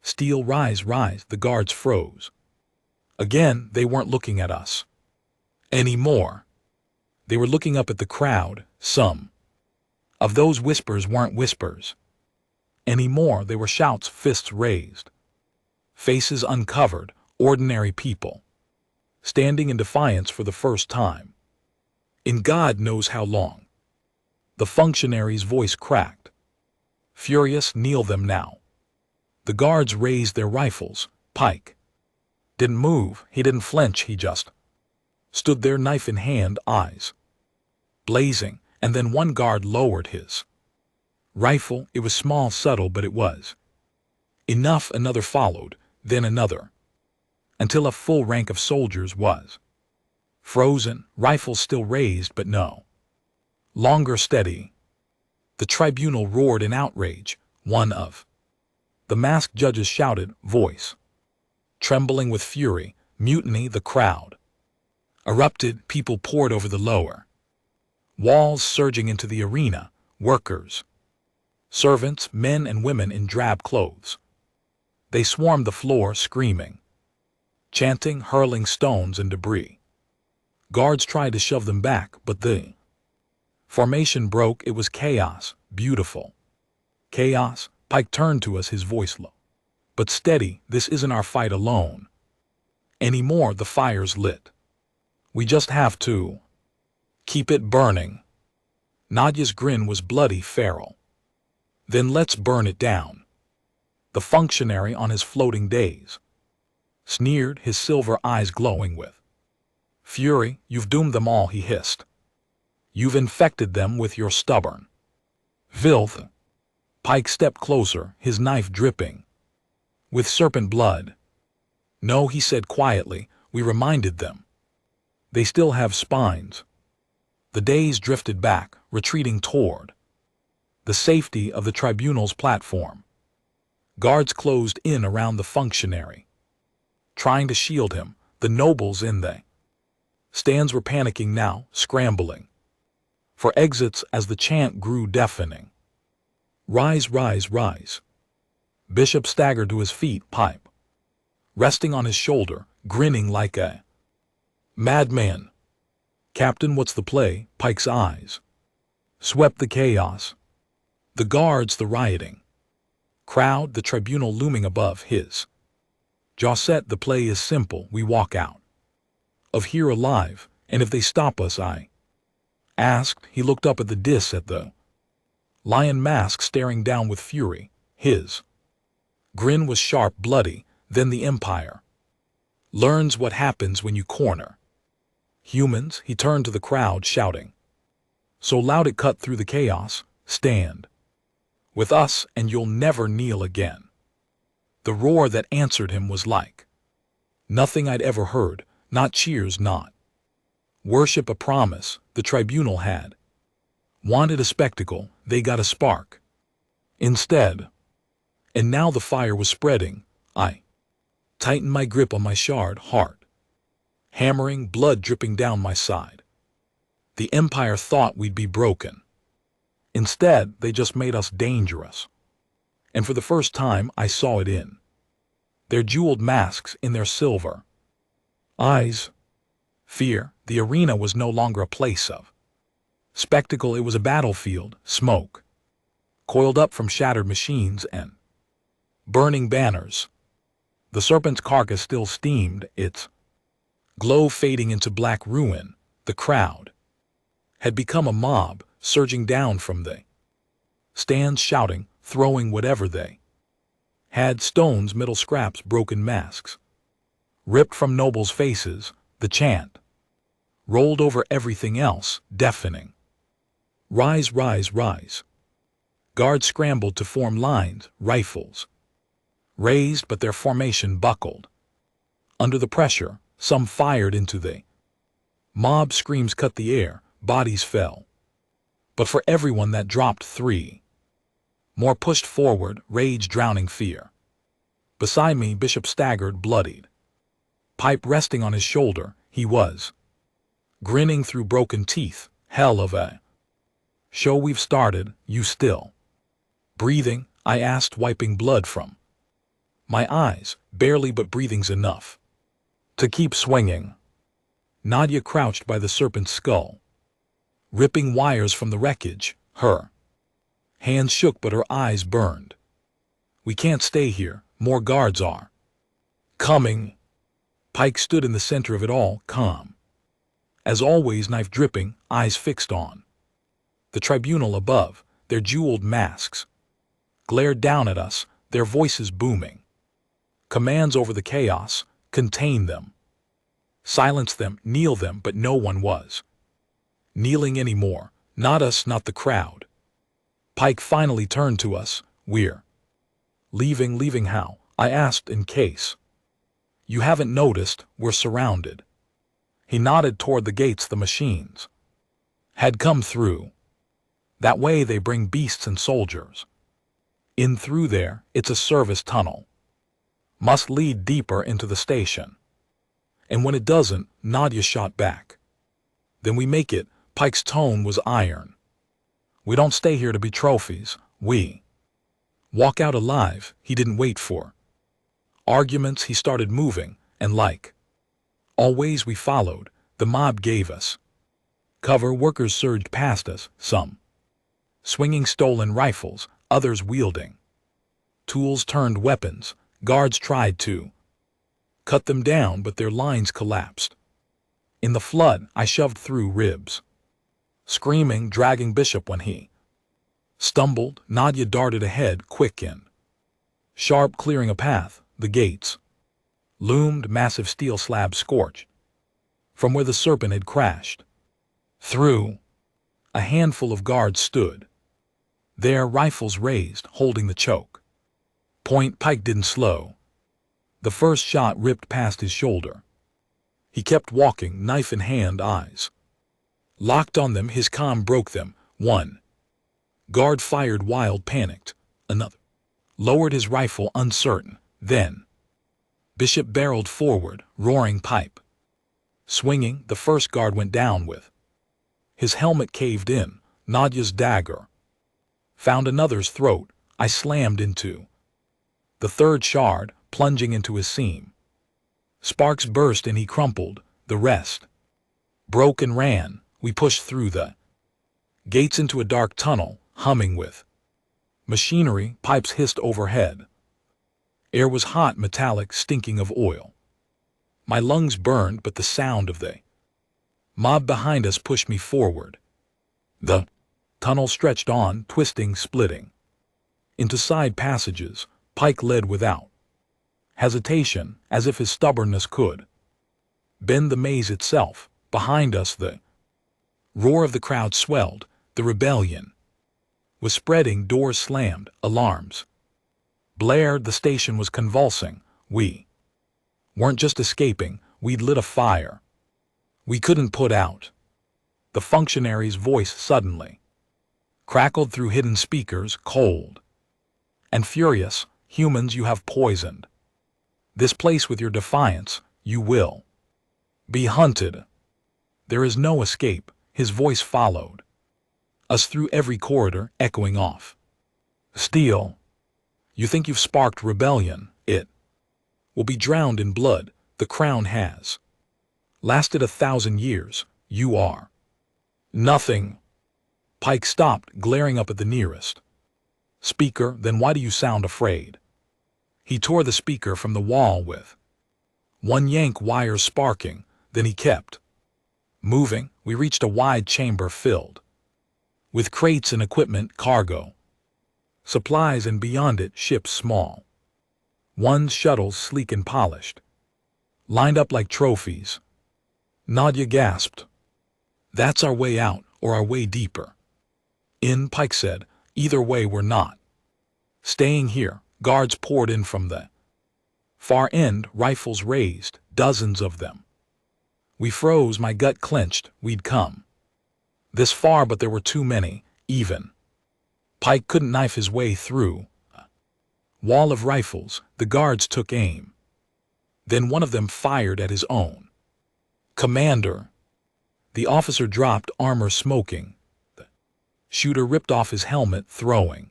steel. Rise, rise. The guards froze. Again, they weren't looking at us anymore. They were looking up at the crowd. Some of those whispers weren't whispers anymore. They were shouts, fists raised, faces uncovered, ordinary people standing in defiance for the first time in God knows how long. The functionary's voice cracked. Furious, kneel them now. The guards raised their rifles. Pike didn't move. He didn't flinch. He just stood there, knife in hand, eyes blazing. And then one guard lowered his rifle. It was small, subtle, but it was enough. Another followed, then another, until a full rank of soldiers was frozen, rifles still raised, but no longer steady. The tribunal roared in outrage. One of the masked judges shouted, voice trembling with fury, mutiny. The crowd erupted. People poured over the lower walls, surging into the arena. Workers, servants, men and women in drab clothes. They swarmed the floor, screaming, chanting, hurling stones and debris. Guards tried to shove them back, but the formation broke. It was chaos, beautiful chaos. Pike turned to us, his voice low but steady. This isn't our fight alone anymore. The fire's lit. We just have to keep it burning. Nadia's grin was bloody feral. Then let's burn it down. The functionary on his floating days sneered, his silver eyes glowing with fury. You've doomed them all, he hissed. You've infected them with your stubborn filth. Pike stepped closer, his knife dripping with serpent blood. No, he said quietly, we reminded them. They still have spines. The days drifted back, retreating toward the safety of the tribunal's platform. Guards closed in around the functionary, trying to shield him. The nobles in the stands were panicking now, scrambling for exits as the chant grew deafening. Rise, rise, rise. Bishop staggered to his feet, pipe resting on his shoulder, grinning like a madman. Captain, what's the play? Pike's eyes swept the chaos. The guards, the rioting crowd, the tribunal looming above his jaw set. The play is simple. We walk out of here alive, and if they stop us, I asked. He looked up at the dis at the lion mask staring down with fury. His grin was sharp, bloody. Then the Empire learns what happens when you corner humans. He turned to the crowd, shouting so loud it cut through the chaos, stand with us and you'll never kneel again. The roar that answered him was like nothing I'd ever heard. Not cheers, not worship, a promise. The tribunal had wanted a spectacle. They got a spark instead. And now the fire was spreading. I tightened my grip on my charred heart, hammering, blood dripping down my side. The Empire thought we'd be broken. Instead, they just made us dangerous. And for the first time, I saw it in their jeweled masks, in their silver eyes. Fear. The arena was no longer a place of spectacle. It was a battlefield. Smoke coiled up from shattered machines and burning banners. The serpent's carcass still steamed, its glow fading into black ruin. The crowd had become a mob, surging down from the stands, shouting, throwing whatever they had, stones, metal scraps, broken masks ripped from nobles' faces. The chant rolled over everything else, deafening. Rise, rise, rise. Guards scrambled to form lines, rifles raised, but their formation buckled under the pressure. Some fired into the mob. Screams cut the air, bodies fell. But for everyone that dropped, 3 more pushed forward, rage drowning fear. Beside me, Bishop staggered, bloodied, pipe resting on his shoulder. He was grinning through broken teeth. Hell of a show we've started. You still breathing? I asked, wiping blood from my eyes. Barely, but breathing's enough to keep swinging. Nadia crouched by the serpent's skull, ripping wires from the wreckage. Her hands shook, but her eyes burned. We can't stay here. More guards are coming. Pike stood in the center of it all, calm as always, knife dripping, eyes fixed on the tribunal above. Their jeweled masks glared down at us, their voices booming. Commands over the chaos. Contain them. Silence them. Kneel them. But no one was kneeling anymore. Not us, not the crowd. Pike finally turned to us. We're leaving. Leaving how? I asked, in case you haven't noticed, we're surrounded. He nodded toward the gates. The machines had come through. That way they bring beasts and soldiers in through there. It's a service tunnel. Must lead deeper into the station. And when it doesn't, Nadia shot back. Then we make it. Pike's tone was iron. We don't stay here to be trophies. We walk out alive. He didn't wait for arguments. He started moving, and like always we followed. The mob gave us cover. Workers surged past us, some swinging stolen rifles, others wielding tools turned weapons. Guards tried to cut them down, but their lines collapsed. In the flood, I shoved through ribs. screaming, dragging Bishop when he stumbled. Nadia darted ahead, quick in. Sharp, clearing a path. The gates loomed, massive steel slabs scorched from where the serpent had crashed. Through, a handful of guards stood, their rifles raised, holding the choke. Point. Pike didn't slow. The first shot ripped past his shoulder. He kept walking, knife in hand, eyes locked on them. His calm broke them. One guard fired wild, panicked. Another lowered his rifle, uncertain. Then Bishop barreled forward, roaring, pipe swinging. The first guard went down with his helmet caved in. Nadia's dagger found another's throat. I slammed into the third shard, plunging into his seam. Sparks burst and he crumpled. The rest broke and ran. We pushed through the gates into a dark tunnel, humming with machinery. Pipes hissed overhead. Air was hot, metallic, stinking of oil. My lungs burned, but the sound of the mob behind us pushed me forward. The tunnel stretched on, twisting, splitting into side passages. Pike led without hesitation, as if his stubbornness could bend the maze itself. Behind us the roar of the crowd swelled. The rebellion was spreading. Doors slammed, alarms blared. The station was convulsing. We weren't just escaping, we'd lit a fire we couldn't put out. The functionary's voice suddenly crackled through hidden speakers, cold and furious. Humans, you have poisoned this place with your defiance. You will be hunted. There is no escape. His voice followed us through every corridor, echoing off. Steel. You think you've sparked rebellion. It will be drowned in blood. The crown has lasted 1,000 years. You are nothing. Pike stopped, glaring up at the nearest speaker. Then why do you sound afraid? He tore the speaker from the wall with one yank, wires sparking. Then he kept moving. We reached a wide chamber filled with crates and equipment, cargo, supplies, and beyond it, ships, small ones, shuttles, sleek and polished, lined up like trophies. Nadia gasped. That's our way out, or our way deeper in, Pike said. Either way, we're not staying here. Guards poured in from the far end, rifles raised, dozens of them. We froze. My gut clenched. We'd come this far, but there were too many. Even Pike couldn't knife his way through a wall of rifles. The guards took aim. Then one of them fired at his own commander. The officer dropped, armor smoking. The shooter ripped off his helmet, throwing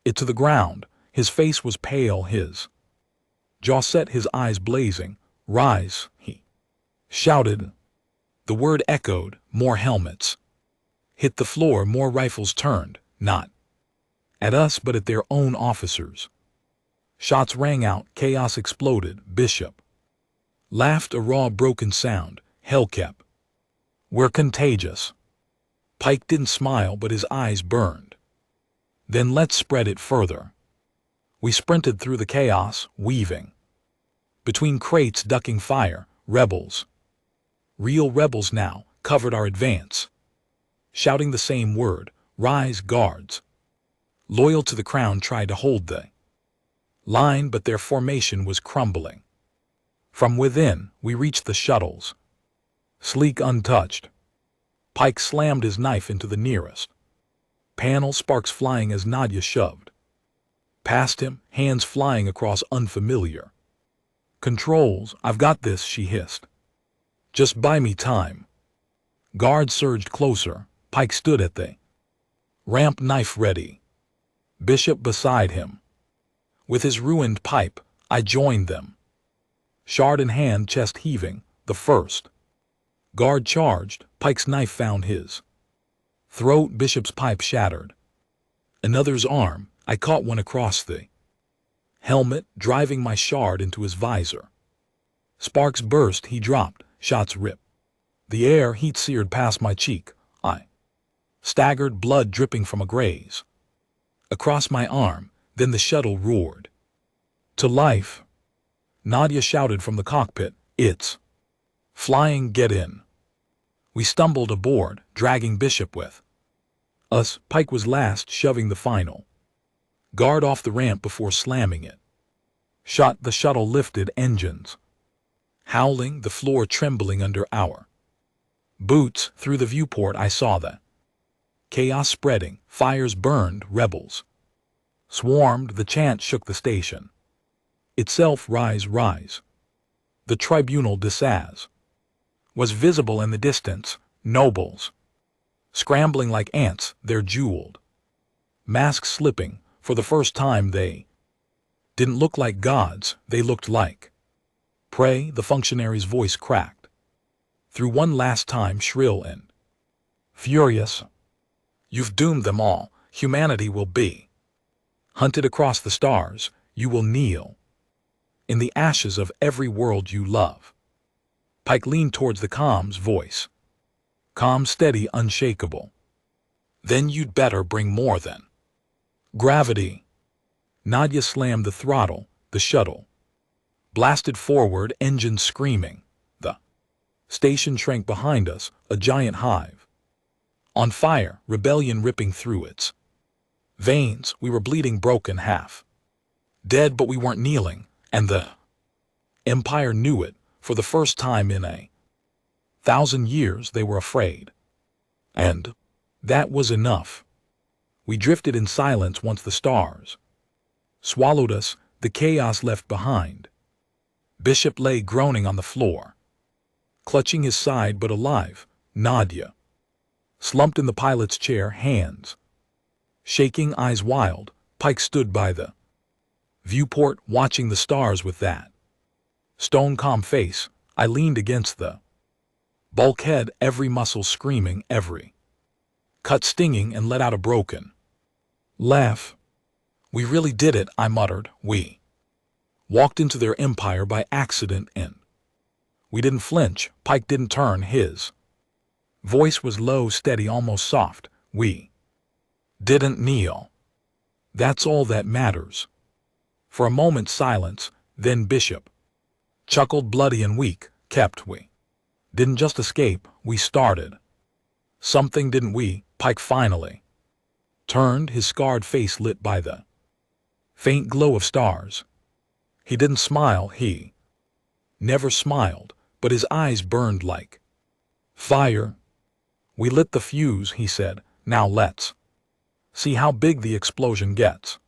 it to the ground. His face was pale, his jaw set, his eyes blazing. Rise, he shouted. The word echoed. More helmets hit the floor. More rifles turned, not at us, but at their own officers. Shots rang out. Chaos exploded. Bishop laughed, a raw, broken sound. Hellcap. We're contagious. Pike didn't smile, but his eyes burned. Then let's spread it further. We sprinted through the chaos, weaving between crates, ducking fire. Rebels, real rebels now, covered our advance, shouting the same word. Rise, guards. Loyal to the crown tried to hold the line, but their formation was crumbling. From within, we reached the shuttles, sleek, untouched. Pike slammed his knife into the nearest panel, sparks flying as Nadia shoved past him, hands flying across unfamiliar controls. I've got this, she hissed. Just buy me time. Guards surged closer. Pike stood at the ramp, knife ready. Bishop beside him. With his ruined pipe, I joined them. Shard in hand, chest heaving. The first guard charged. Pike's knife found his throat. Bishop's pipe shattered another's arm. I caught one across the helmet, driving my shard into his visor. Sparks burst. He dropped. Shots ripped the air. Heat seared past my cheek. I staggered, blood dripping from a graze across my arm. Then the shuttle roared. To life. Nadia shouted from the cockpit, "It's flying, get in." We stumbled aboard, dragging Bishop with us. Pike was last, shoving the final guard off the ramp before slamming it shut. The shuttle lifted, engines howling, the floor trembling under our boots. Through the viewport I saw the chaos spreading. Fires burned, rebels swarmed, the chant shook the station itself. Rise, rise. The tribunal d'Assas was visible in the distance, nobles scrambling like ants, their jeweled masks slipping. For the first time they didn't look like gods, they looked like prey. The functionary's voice cracked through one last time, shrill and furious. You've doomed them all. Humanity will be hunted across the stars. You will kneel in the ashes of every world you love. Pike leaned towards the comms, voice calm, steady, unshakable. Then you'd better bring more than gravity. Nadia slammed the throttle. The shuttle blasted forward, engines screaming. The station shrank behind us, a giant hive on fire, rebellion ripping through its veins. We were bleeding, broken, half dead, but we weren't kneeling, and the Empire knew it. For the first time in 1,000 years they were afraid. And that was enough. We drifted in silence once the stars swallowed us, the chaos left behind. Bishop lay groaning on the floor, clutching his side but alive. Nadia slumped in the pilot's chair, hands shaking, eyes wild. Pike stood by the viewport, watching the stars with that stone calm face. I leaned against the bulkhead, every muscle screaming, every cut stinging, and let out a broken laugh. We really did it, I muttered. We walked into their empire by accident, and we didn't flinch. Pike didn't turn. His voice was low, steady, almost soft. We didn't kneel. That's all that matters. For a moment silence, then Bishop chuckled, bloody and weak. Kept we didn't just escape, we started something, didn't we? Pike finally turned, his scarred face lit by the faint glow of stars. He didn't smile, he never smiled, but his eyes burned like fire. We lit the fuse, he said. Now let's see how big the explosion gets.